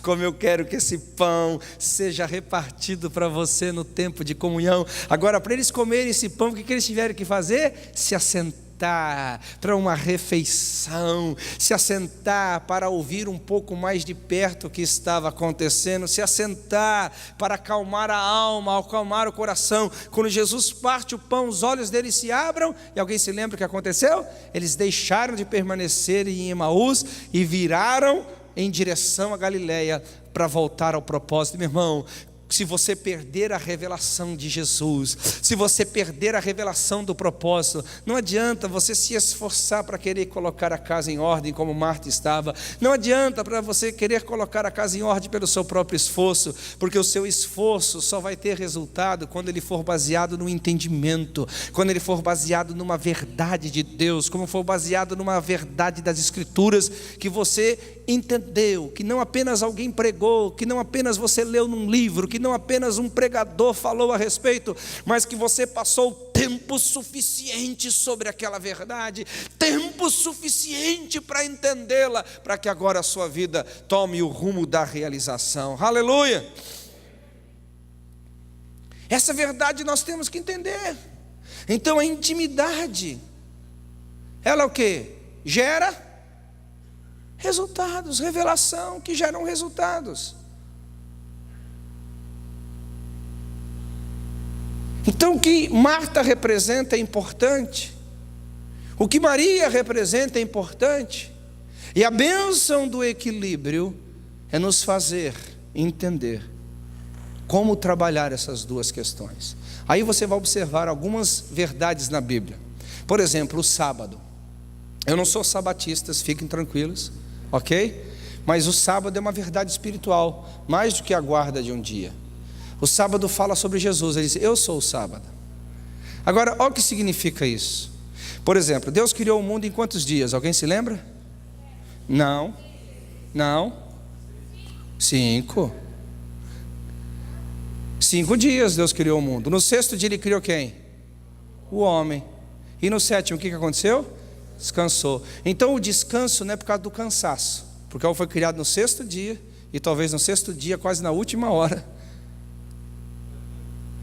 Speaker 2: Como eu quero que esse pão seja repartido para você no tempo de comunhão. Agora, para eles comerem esse pão, o que eles tiveram que fazer? Se assentar para uma refeição, se assentar para ouvir um pouco mais de perto o que estava acontecendo, se assentar para acalmar a alma, acalmar o coração. Quando Jesus parte o pão, os olhos deles se abram, e alguém se lembra o que aconteceu? Eles deixaram de permanecer em Emaús e viraram em direção a Galileia para voltar ao propósito. Meu irmão, se você perder a revelação de Jesus, se você perder a revelação do propósito, não adianta você se esforçar para querer colocar a casa em ordem como Marta estava, não adianta para você querer colocar a casa em ordem pelo seu próprio esforço, porque o seu esforço só vai ter resultado quando ele for baseado no entendimento, quando ele for baseado numa verdade de Deus, como for baseado numa verdade das Escrituras, que você entendeu, que não apenas alguém pregou, que não apenas você leu num livro, que não apenas um pregador falou a respeito, mas que você passou tempo suficiente sobre aquela verdade, tempo suficiente para entendê-la, para que agora a sua vida tome o rumo da realização. Aleluia! Essa verdade nós temos que entender. Então a intimidade, ela o quê? Gera resultados, revelação que geram resultados. Então o que Marta representa é importante, o que Maria representa é importante, e a bênção do equilíbrio é nos fazer entender como trabalhar essas duas questões. Aí você vai observar algumas verdades na Bíblia. Por exemplo, o sábado. Eu não sou sabatista, fiquem tranquilos, ok? Mas o sábado é uma verdade espiritual, mais do que a guarda de um dia. O sábado fala sobre Jesus, ele diz, eu sou o sábado. Agora, olha o que significa isso. Por exemplo, Deus criou o mundo em quantos dias? Alguém se lembra? Não. 5 dias Deus criou o mundo. No sexto dia ele criou quem? O homem. E no sétimo o que aconteceu? Descansou. Então o descanso não é por causa do cansaço, porque ele foi criado no sexto dia, e talvez no sexto dia, quase na última hora,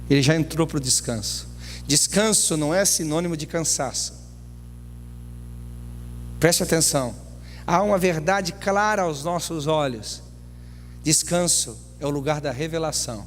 Speaker 2: ele já entrou para o descanso. Descanso não é sinônimo de cansaço. Preste atenção, há uma verdade clara aos nossos olhos. Descanso é o lugar da revelação.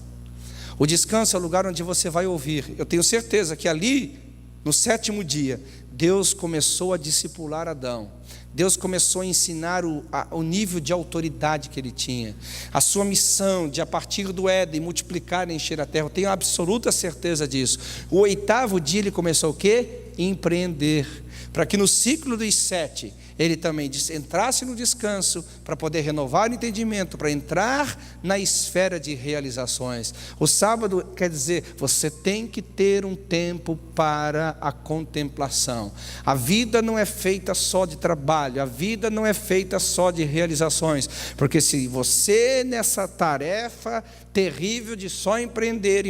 Speaker 2: O descanso é o lugar onde você vai ouvir. Eu tenho certeza que ali, no sétimo dia, Deus começou a discipular Adão. Deus começou a ensinar o nível de autoridade que ele tinha, a sua missão de, a partir do Éden, multiplicar e encher a terra. Eu tenho absoluta certeza disso. O oitavo dia ele começou o quê? Empreender, para que no ciclo dos 7 ele também entrasse no descanso, para poder renovar o entendimento, para entrar na esfera de realizações. O sábado quer dizer, você tem que ter um tempo para a contemplação. A vida não é feita só de trabalho, a vida não é feita só de realizações, porque se você nessa tarefa terrível de só empreender,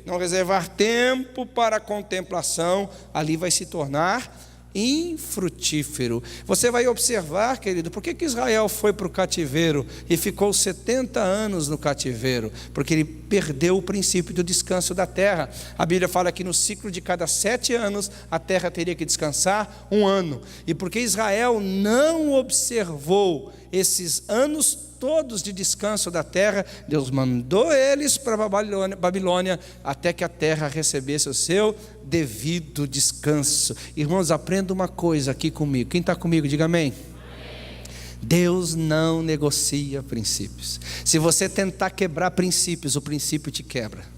Speaker 2: não reservar tempo para a contemplação, ali vai se tornar infrutífero. Você vai observar, querido, por que Israel foi para o cativeiro e ficou 70 anos no cativeiro? Porque ele perdeu o princípio do descanso da terra. A Bíblia fala que no ciclo de cada 7 anos a terra teria que descansar 1 ano. E porque Israel não observou esses anos todos de descanso da terra, Deus mandou eles para a Babilônia, até que a terra recebesse o seu devido descanso. Irmãos, aprenda uma coisa aqui comigo. Quem está comigo, diga amém. Deus não negocia princípios. Se você tentar quebrar princípios, o princípio te quebra.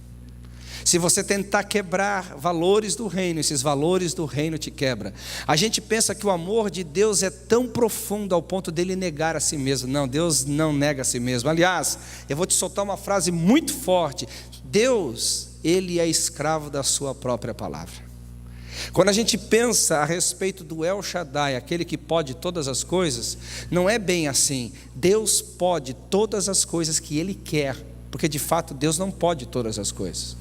Speaker 2: Se você tentar quebrar valores do reino, esses valores do reino te quebram. A gente pensa que o amor de Deus é tão profundo ao ponto dele negar a si mesmo. Não, Deus não nega a si mesmo. Aliás, eu vou te soltar uma frase muito forte. Deus, ele é escravo da sua própria palavra. Quando a gente pensa a respeito do El Shaddai, aquele que pode todas as coisas, não é bem assim. Deus pode todas as coisas que ele quer, porque de fato Deus não pode todas as coisas.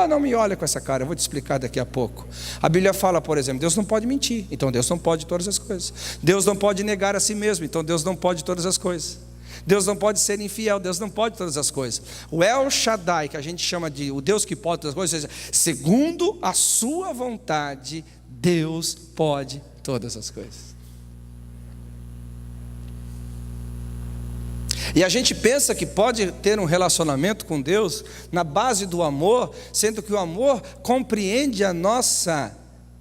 Speaker 2: Não me olha com essa cara, eu vou te explicar daqui a pouco. A Bíblia fala, por exemplo, Deus não pode mentir, então Deus não pode todas as coisas. Deus não pode negar a si mesmo, então Deus não pode todas as coisas. Deus não pode ser infiel, Deus não pode todas as coisas. O El Shaddai, que a gente chama de o Deus que pode todas as coisas, ou seja, segundo a sua vontade, Deus pode todas as coisas. E a gente pensa que pode ter um relacionamento com Deus na base do amor, sendo que o amor compreende a nossa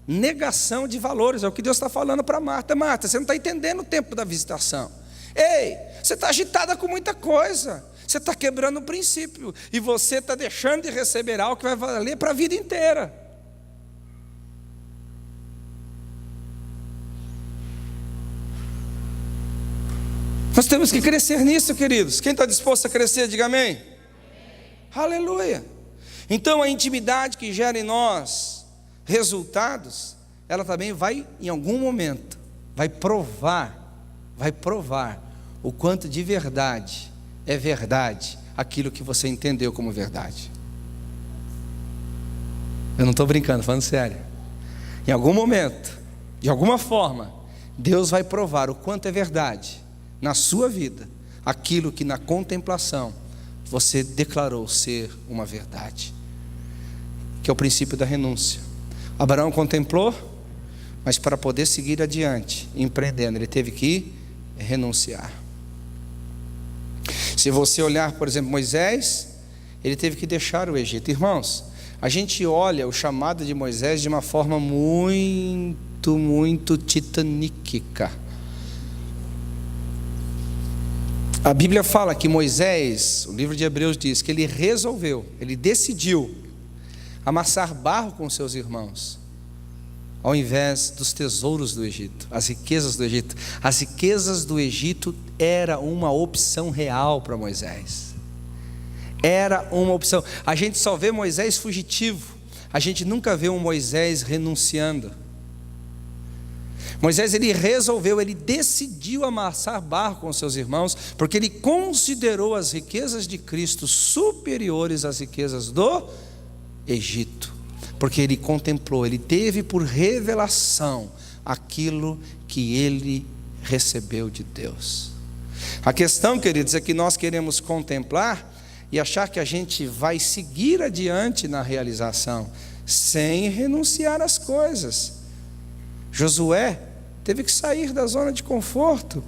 Speaker 2: negação de valores. É o que Deus está falando para Marta. Marta, você não está entendendo o tempo da visitação. Ei, você está agitada com muita coisa. você está quebrando o princípio, e você está deixando de receber algo que vai valer para a vida inteira. Nós temos que crescer nisso, queridos. Quem está disposto a crescer, diga amém. Aleluia. Então a intimidade que gera em nós resultados, ela também vai, em algum momento, vai provar o quanto de verdade é verdade aquilo que você entendeu como verdade. Eu não estou brincando, falando sério. Em algum momento, de alguma forma, Deus vai provar o quanto é verdade na sua vida aquilo que na contemplação você declarou ser uma verdade, que é o princípio da renúncia. Abraão contemplou, mas para poder seguir adiante, empreendendo, ele teve que renunciar. Se você olhar, por exemplo, Moisés, ele teve que deixar o Egito. Irmãos, a gente olha o chamado de Moisés de uma forma muito titaníquica. A Bíblia fala que Moisés, o livro de Hebreus diz que ele decidiu amassar barro com seus irmãos, ao invés dos tesouros do Egito, as riquezas do Egito. As riquezas do Egito era uma opção real para Moisés. Era uma opção. A gente só vê Moisés fugitivo, a gente nunca vê um Moisés renunciando. Moisés, ele decidiu amassar barro com seus irmãos, porque ele considerou as riquezas de Cristo superiores às riquezas do Egito. Porque ele contemplou, ele teve por revelação aquilo que ele recebeu de Deus. A questão, queridos, é que nós queremos contemplar e achar que a gente vai seguir adiante na realização, sem renunciar às coisas. Josué teve que sair da zona de conforto.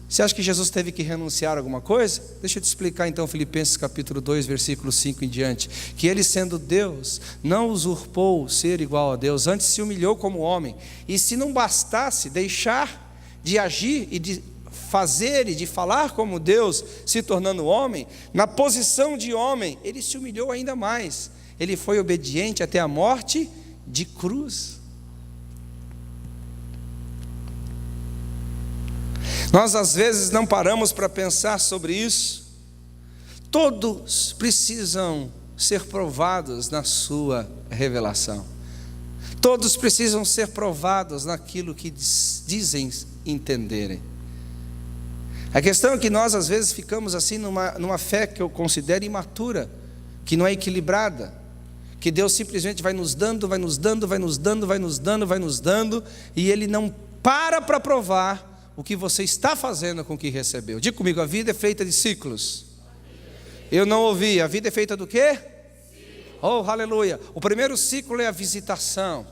Speaker 2: Você acha que Jesus teve que renunciar a alguma coisa? Deixa eu te explicar então Filipenses capítulo 2, versículo 5 em diante. Que ele, sendo Deus, não usurpou ser igual a Deus, antes se humilhou como homem. E se não bastasse deixar de agir e de fazer e de falar como Deus, se tornando homem, na posição de homem, ele se humilhou ainda mais. Ele foi obediente até a morte de cruz. Nós às vezes não paramos para pensar sobre isso. Todos precisam ser provados na sua revelação. Todos precisam ser provados naquilo que dizem entenderem. A questão é que nós às vezes ficamos assim numa fé que eu considero imatura, que não é equilibrada, que Deus simplesmente vai nos dando, e Ele não para provar o que você está fazendo com o que recebeu. Diga comigo, a vida é feita de ciclos. Eu não ouvi, a vida é feita do quê? Oh, aleluia. O primeiro ciclo é a visitação.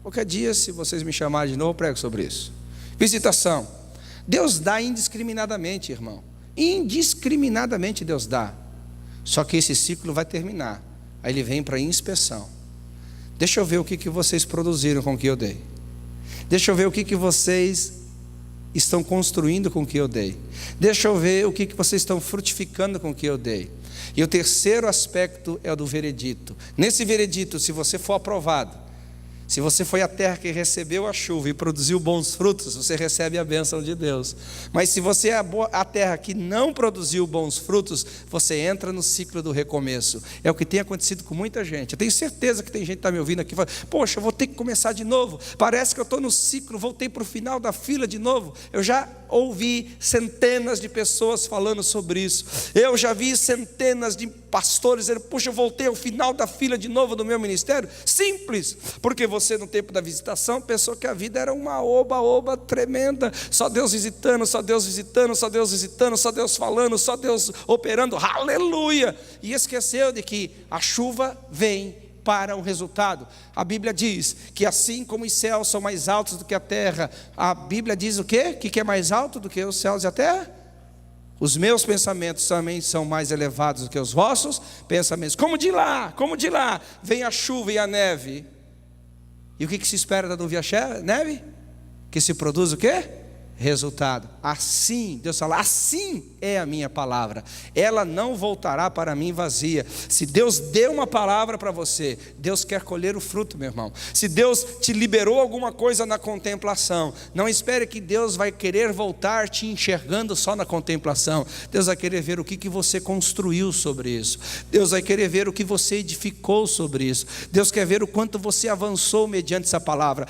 Speaker 2: Qualquer dia, se vocês me chamarem de novo, eu prego sobre isso. Visitação. Deus dá indiscriminadamente, irmão. Indiscriminadamente Deus dá. Só que esse ciclo vai terminar. Aí Ele vem para inspeção. Deixa eu ver o que vocês produziram com o que eu dei. Deixa eu ver o que vocês estão construindo com o que eu dei. Deixa eu ver o que vocês estão frutificando com o que eu dei. E o terceiro aspecto é o do veredito. Nesse veredito, se você for aprovado, se você foi a terra que recebeu a chuva e produziu bons frutos, você recebe a bênção de Deus. Mas se você é a terra que não produziu bons frutos, você entra no ciclo do recomeço. É o que tem acontecido com muita gente. Eu tenho certeza que tem gente que está me ouvindo aqui e fala: poxa, eu vou ter que começar de novo. Parece que eu estou no ciclo, voltei para o final da fila de novo. Eu já ouvi centenas de pessoas falando sobre isso. Eu já vi centenas de pastores dizendo: puxa, eu voltei ao final da fila de novo do meu ministério. Simples, porque você no tempo da visitação pensou que a vida era uma oba-oba tremenda, só Deus visitando, só Deus visitando, só Deus visitando, só Deus falando, só Deus operando, aleluia, e esqueceu de que a chuva vem para um resultado. A Bíblia diz que assim como os céus são mais altos do que a terra, a Bíblia diz o quê? Que é mais alto do que os céus e a terra? Os meus pensamentos também são mais elevados do que os vossos pensamentos. Como de lá vem a chuva e a neve. E o que se espera da nuvem e a neve? Que se produz o quê? resultado. Assim, Deus fala, assim é a minha palavra, ela não voltará para mim vazia. Se Deus deu uma palavra para você, Deus quer colher o fruto, meu irmão. Se Deus te liberou alguma coisa na contemplação, não espere que Deus vai querer voltar te enxergando só na contemplação. Deus vai querer ver o que você construiu sobre isso. Deus vai querer ver o que você edificou sobre isso. Deus quer ver o quanto você avançou mediante essa palavra.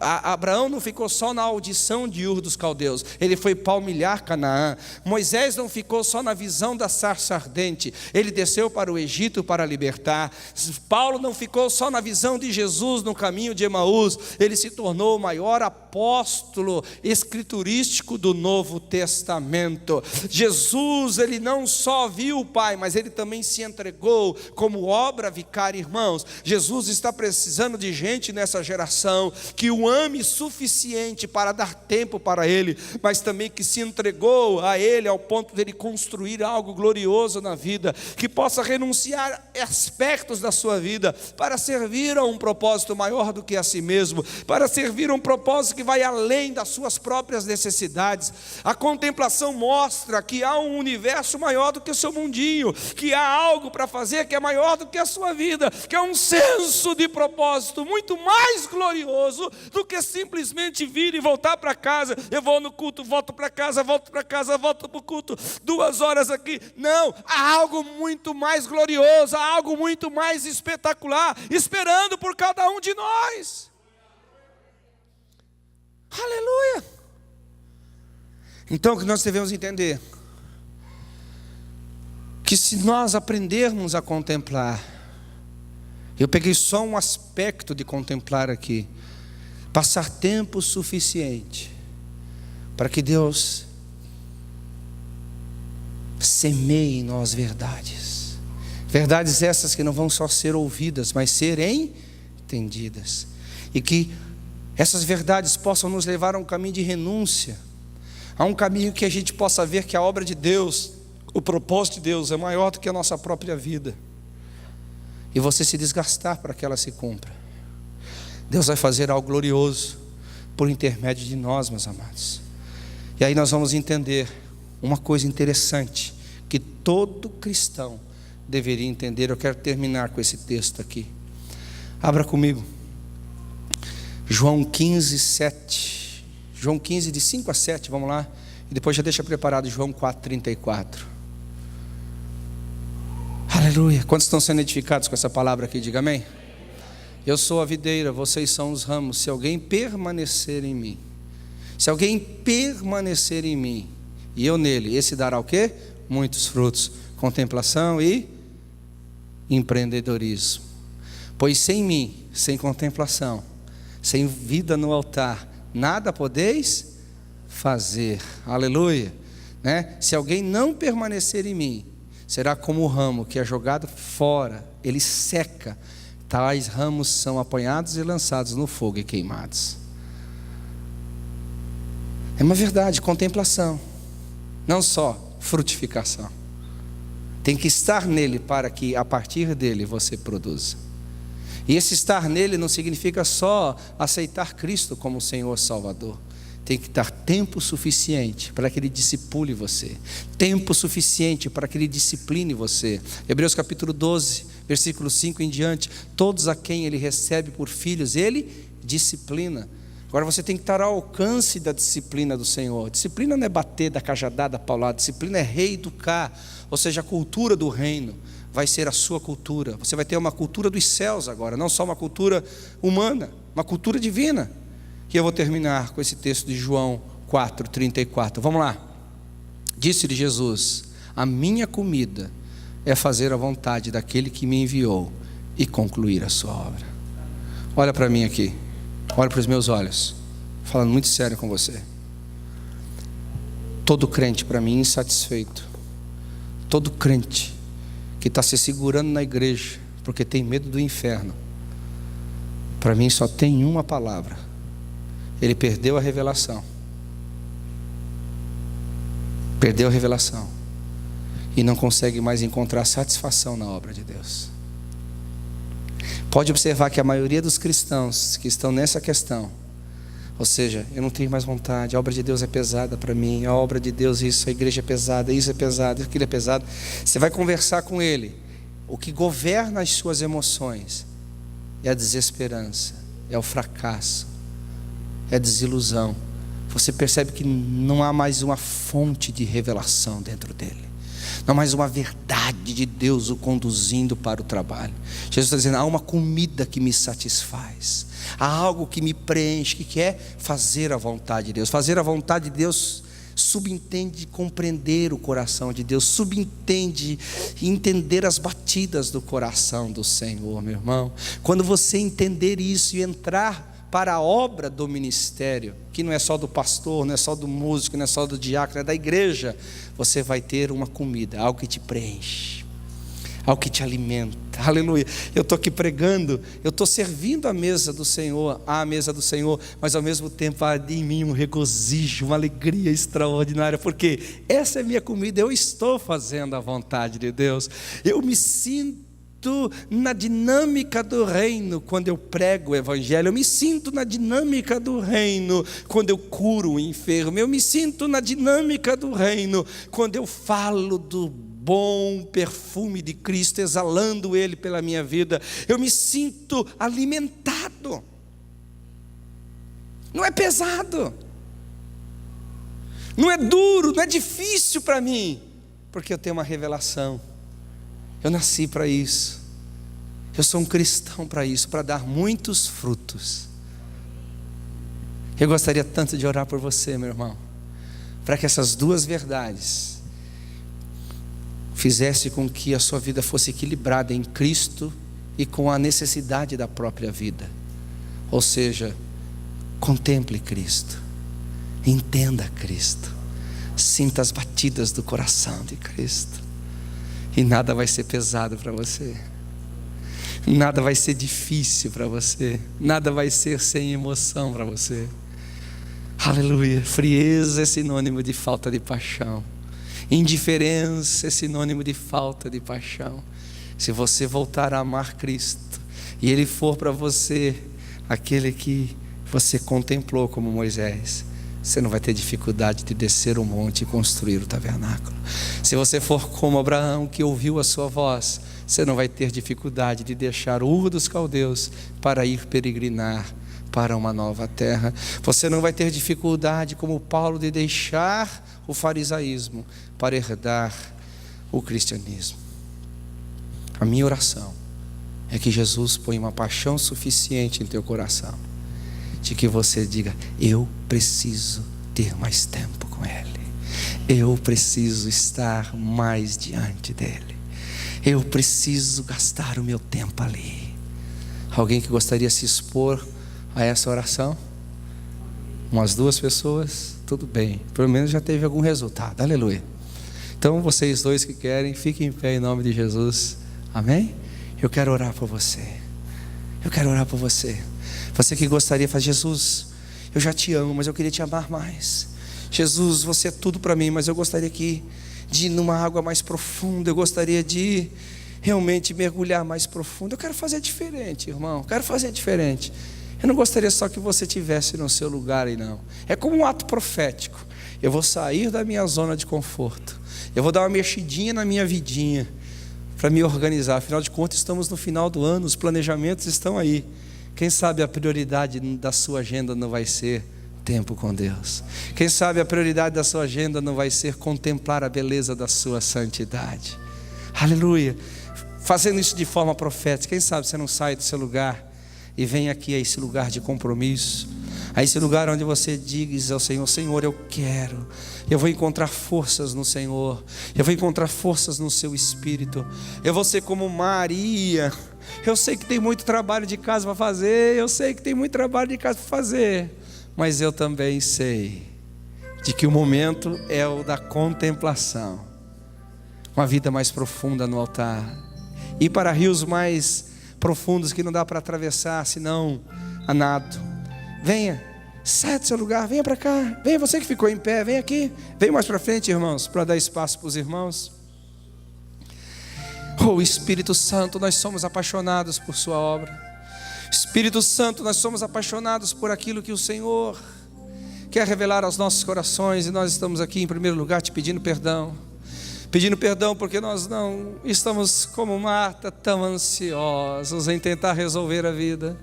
Speaker 2: Abraão não ficou só na audição de Ur dos Caldeus, ele foi palmilhar Canaã. Moisés não ficou só na visão da sarça ardente, ele desceu para o Egito para libertar. Paulo não ficou só na visão de Jesus no caminho de Emaús, ele se tornou o maior apóstolo escriturístico do Novo Testamento. Jesus, ele não só viu o Pai, mas ele também se entregou como obra vicária. Irmãos, Jesus está precisando de gente nessa geração que o ame suficiente para dar tempo para ele, mas também que se entregou a ele ao ponto de ele construir algo glorioso na vida, que possa renunciar aspectos da sua vida para servir a um propósito maior do que a si mesmo, para servir a um propósito que vai além das suas próprias necessidades. A contemplação mostra que há um universo maior do que o seu mundinho, que há algo para fazer que é maior do que a sua vida, que é um senso de propósito muito mais glorioso do que simplesmente vir e voltar para casa. Eu vou no culto, volto para casa, volto para casa, volto para o culto, 2 horas aqui. Não, há algo muito mais glorioso, há algo muito mais espetacular esperando por cada um de nós. Aleluia! Então o que nós devemos entender? Que se nós aprendermos a contemplar, eu peguei só um aspecto de contemplar aqui, passar tempo suficiente para que Deus semeie em nós verdades. Verdades essas que não vão só ser ouvidas, mas ser entendidas. E que essas verdades possam nos levar a um caminho de renúncia, a um caminho que a gente possa ver que a obra de Deus, o propósito de Deus é maior do que a nossa própria vida. E você se desgastar para que ela se cumpra. Deus vai fazer algo glorioso por intermédio de nós, meus amados. E aí nós vamos entender uma coisa interessante que todo cristão deveria entender. Eu quero terminar com esse texto aqui. Abra comigo João 15, 7. João 15, de 5 a 7, vamos lá. E depois já deixa preparado João 4, 34. Aleluia. Quantos estão sendo edificados com essa palavra aqui? Diga amém. Eu sou a videira, vocês são os ramos. Se alguém permanecer em mim, se alguém permanecer em mim e eu nele, esse dará o quê? Muitos frutos. Contemplação e empreendedorismo. Pois sem mim, sem contemplação, sem vida no altar, nada podeis fazer. Aleluia, né? Se alguém não permanecer em mim, será como o ramo que é jogado fora, ele seca. Tais ramos são apanhados e lançados no fogo e queimados. É uma verdade, contemplação, não só frutificação. Tem que estar nele para que a partir dele você produza. E esse estar nele não significa só aceitar Cristo como Senhor Salvador. Tem que dar tempo suficiente para que Ele discipule você. Tempo suficiente para que Ele discipline você. Hebreus capítulo 12, versículo 5 em diante. Todos a quem Ele recebe por filhos, Ele disciplina. Agora você tem que estar ao alcance da disciplina do Senhor. Disciplina não é bater da cajadada paulada. Disciplina é reeducar. Ou seja, a cultura do reino vai ser a sua cultura. Você vai ter uma cultura dos céus agora, não só uma cultura humana, uma cultura divina. E eu vou terminar com esse texto de João 4, 34. Vamos lá. Disse-lhe Jesus: a minha comida é fazer a vontade daquele que me enviou e concluir a sua obra. Olha para mim aqui. Olha para os meus olhos. Falando muito sério com você. Todo crente, para mim, insatisfeito. Todo crente que está se segurando na igreja porque tem medo do inferno, para mim só tem uma palavra: ele perdeu a revelação. Perdeu a revelação e não consegue mais encontrar satisfação na obra de Deus. Pode observar que a maioria dos cristãos que estão nessa questão Ou seja, eu não tenho mais vontade, a obra de Deus é pesada para mim, a obra de Deus isso, a igreja é pesada, isso é pesado, aquilo é pesado. Você vai conversar com ele. O que governa as suas emoções é a desesperança, é o fracasso, é a desilusão. Você percebe que não há mais uma fonte de revelação dentro dele, não há mais uma verdade de Deus o conduzindo para o trabalho. Jesus está dizendo, há uma comida que me satisfaz, há algo que me preenche, que quer fazer a vontade de Deus. Fazer a vontade de Deus subentende compreender o coração de Deus, subentende entender as batidas do coração do Senhor, meu irmão. Quando você entender isso e entrar para a obra do ministério, que não é só do pastor, não é só do músico, não é só do diácono, é da igreja, você vai ter uma comida, algo que te preenche, algo que te alimenta. Aleluia. Eu estou aqui pregando, eu estou servindo a mesa do Senhor, mas ao mesmo tempo há em mim um regozijo, uma alegria extraordinária, porque essa é a minha comida. Eu estou fazendo a vontade de Deus, eu me sinto na dinâmica do reino quando eu prego o evangelho, eu me sinto na dinâmica do reino quando eu curo o enfermo, eu me sinto na dinâmica do reino quando eu falo do bom perfume de Cristo, exalando ele pela minha vida. Eu me sinto alimentado, não é pesado, não é duro, não é difícil para mim, porque eu tenho uma revelação. Eu nasci para isso, eu sou um cristão para isso, para dar muitos frutos. Eu gostaria tanto de orar por você, meu irmão, para que essas duas verdades fizesse com que a sua vida fosse equilibrada em Cristo e com a necessidade da própria vida. Ou seja, contemple Cristo, entenda Cristo, sinta as batidas do coração de Cristo. E nada vai ser pesado para você, nada vai ser difícil para você, nada vai ser sem emoção para você. Aleluia. Frieza é sinônimo de falta de paixão, indiferença é sinônimo de falta de paixão. Se você voltar a amar Cristo e Ele for para você aquele que você contemplou como Moisés, você não vai ter dificuldade de descer o monte e construir o tabernáculo. Se você for como Abraão, que ouviu a sua voz, você não vai ter dificuldade de deixar Ur dos Caldeus para ir peregrinar para uma nova terra. Você não vai ter dificuldade como Paulo de deixar o farisaísmo para herdar o cristianismo. A minha oração é que Jesus ponha uma paixão suficiente em teu coração, de que você diga, eu preciso ter mais tempo com Ele, eu preciso estar mais diante dEle, eu preciso gastar o meu tempo ali. Alguém que gostaria de se expor a essa oração? Umas duas pessoas? Tudo bem, pelo menos já teve algum resultado. Aleluia. Então vocês dois que querem, fiquem em pé em nome de Jesus. Amém? Eu quero orar por você. Eu quero orar por você. Você que gostaria de falar, Jesus, eu já te amo, mas eu queria te amar mais. Jesus, você é tudo para mim, mas eu gostaria de ir numa água mais profunda. Eu gostaria de realmente mergulhar mais profundo. Eu quero fazer diferente, irmão. Eu quero fazer diferente. Eu não gostaria só que você estivesse no seu lugar aí, não. É como um ato profético. Eu vou sair da minha zona de conforto. Eu vou dar uma mexidinha na minha vidinha para me organizar. Afinal de contas, estamos no final do ano, os planejamentos estão aí. Quem sabe a prioridade da sua agenda não vai ser tempo com Deus. Quem sabe a prioridade da sua agenda não vai ser contemplar a beleza da sua santidade. Aleluia. Fazendo isso de forma profética, quem sabe você não sai do seu lugar e vem aqui a esse lugar de compromisso, a esse lugar onde você diz ao Senhor, Senhor, eu vou encontrar forças no Senhor, eu vou encontrar forças no seu Espírito, eu vou ser como Maria. Eu sei que tem muito trabalho de casa para fazer, mas eu também sei de que o momento é o da contemplação, uma vida mais profunda no altar, ir para rios mais profundos que não dá para atravessar senão a nado. Venha, sai do seu lugar, venha para cá, venha você que ficou em pé, vem aqui, vem mais para frente, irmãos, para dar espaço para os irmãos. Oh Espírito Santo, nós somos apaixonados por sua obra. Espírito Santo, nós somos apaixonados por aquilo que o Senhor quer revelar aos nossos corações, e nós estamos aqui em primeiro lugar te pedindo perdão porque nós não estamos como Marta, tão ansiosos em tentar resolver a vida,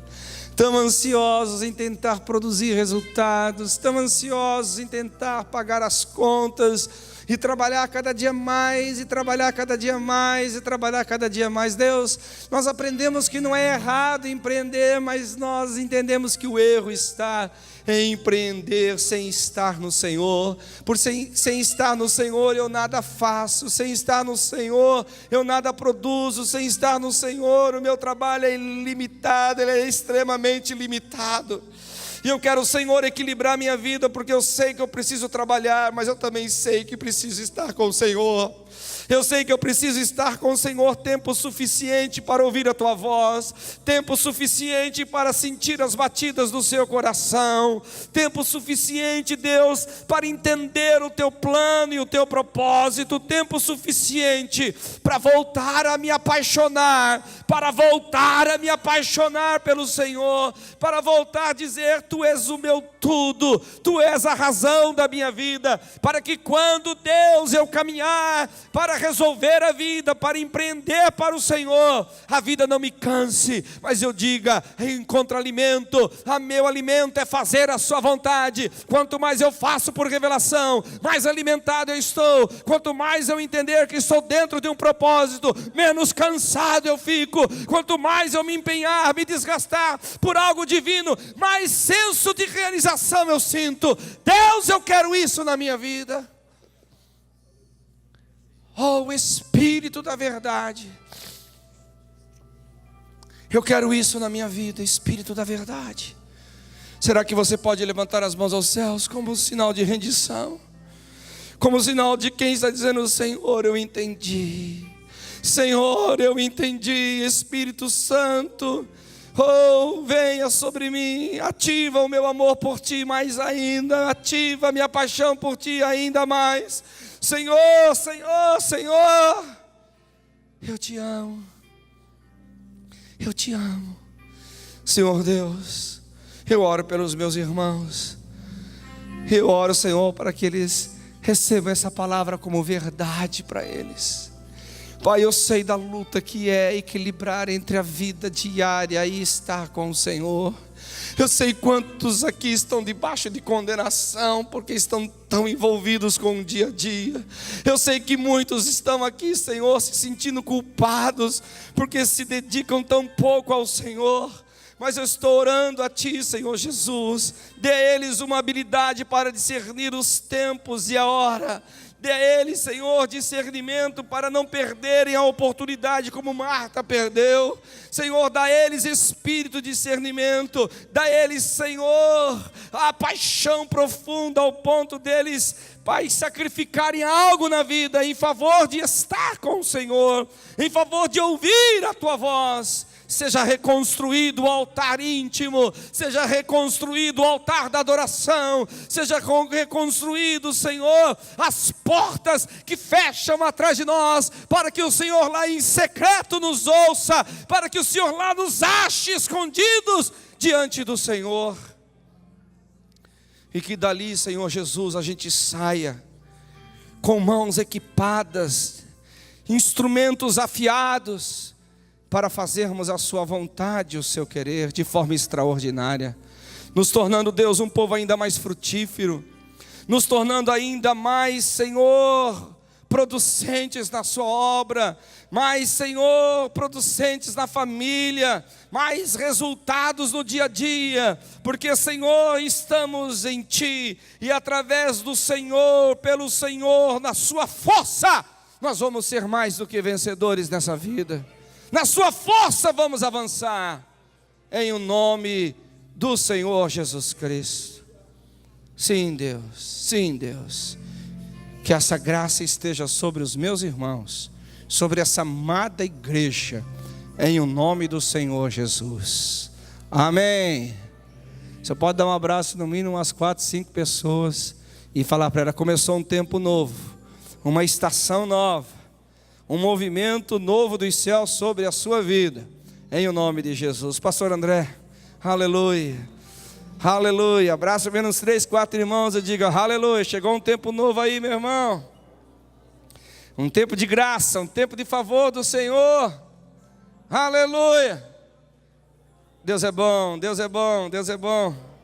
Speaker 2: tão ansiosos em tentar produzir resultados, tão ansiosos em tentar pagar as contas e trabalhar cada dia mais, e trabalhar cada dia mais, e trabalhar cada dia mais. Deus, nós aprendemos que não é errado empreender, mas nós entendemos que o erro está em empreender sem estar no Senhor. Sem estar no Senhor eu nada faço, sem estar no Senhor eu nada produzo, sem estar no Senhor o meu trabalho é ilimitado, ele é extremamente limitado. E eu quero, Senhor, equilibrar minha vida, porque eu sei que eu preciso trabalhar, mas eu também sei que preciso estar com o Senhor. Eu sei que eu preciso estar com o Senhor tempo suficiente para ouvir a Tua voz, tempo suficiente para sentir as batidas do seu coração, tempo suficiente, Deus, para entender o Teu plano e o Teu propósito, tempo suficiente para voltar a me apaixonar, pelo Senhor, para voltar a dizer: Tu és o meu tudo, Tu és a razão da minha vida, para que quando, Deus, eu caminhar para resolver a vida, para empreender para o Senhor, a vida não me canse, mas eu diga: encontro alimento, meu alimento é fazer a sua vontade. Quanto mais eu faço por revelação, mais alimentado eu estou. Quanto mais eu entender que estou dentro de um propósito, menos cansado eu fico. Quanto mais eu me empenhar, me desgastar por algo divino, mais senso de realização eu sinto. Deus, eu quero isso na minha vida. Oh, Espírito da verdade, eu quero isso na minha vida, Espírito da verdade. Será que você pode levantar as mãos aos céus como um sinal de rendição? Como um sinal de quem está dizendo: Senhor, eu entendi. Senhor, eu entendi. Espírito Santo, oh, venha sobre mim, ativa o meu amor por Ti mais ainda, ativa a minha paixão por Ti ainda mais. Senhor, Senhor, Senhor, eu Te amo, eu Te amo. Senhor Deus, eu oro pelos meus irmãos, eu oro, Senhor, para que eles recebam essa palavra como verdade para eles. Pai, eu sei da luta que é equilibrar entre a vida diária e estar com o Senhor. Eu sei quantos aqui estão debaixo de condenação, porque estão tão envolvidos com o dia a dia. Eu sei que muitos estão aqui, Senhor, se sentindo culpados, porque se dedicam tão pouco ao Senhor. Mas eu estou orando a Ti, Senhor Jesus, dê a eles uma habilidade para discernir os tempos e a hora. Dê a eles, Senhor, discernimento para não perderem a oportunidade como Marta perdeu. Senhor, dá a eles espírito de discernimento. Dá a eles, Senhor, a paixão profunda ao ponto deles, Pai, sacrificarem algo na vida em favor de estar com o Senhor, em favor de ouvir a Tua voz. Seja reconstruído o altar íntimo, seja reconstruído o altar da adoração, seja reconstruído, Senhor, as portas que fecham atrás de nós, para que o Senhor lá em secreto nos ouça, para que o Senhor lá nos ache escondidos diante do Senhor, e que dali, Senhor Jesus, a gente saia com mãos equipadas, instrumentos afiados, para fazermos a sua vontade, o seu querer, de forma extraordinária, nos tornando, Deus, um povo ainda mais frutífero, nos tornando ainda mais, Senhor, producentes na sua obra, mais, Senhor, producentes na família, mais resultados no dia a dia, porque, Senhor, estamos em Ti, e através do Senhor, pelo Senhor, na sua força, nós vamos ser mais do que vencedores nessa vida. Na sua força vamos avançar, em o nome do Senhor Jesus Cristo. Sim, Deus, que essa graça esteja sobre os meus irmãos, sobre essa amada igreja, em o nome do Senhor Jesus. Amém. Você pode dar um abraço, no mínimo umas 4, 5 pessoas, e falar para ela: começou um tempo novo, uma estação nova, um movimento novo dos céus sobre a sua vida, em o nome de Jesus. Pastor André, aleluia, aleluia. Abraça menos 3, 4 irmãos e diga aleluia. Chegou um tempo novo aí, meu irmão. Um tempo de graça, um tempo de favor do Senhor. Aleluia. Deus é bom, Deus é bom, Deus é bom.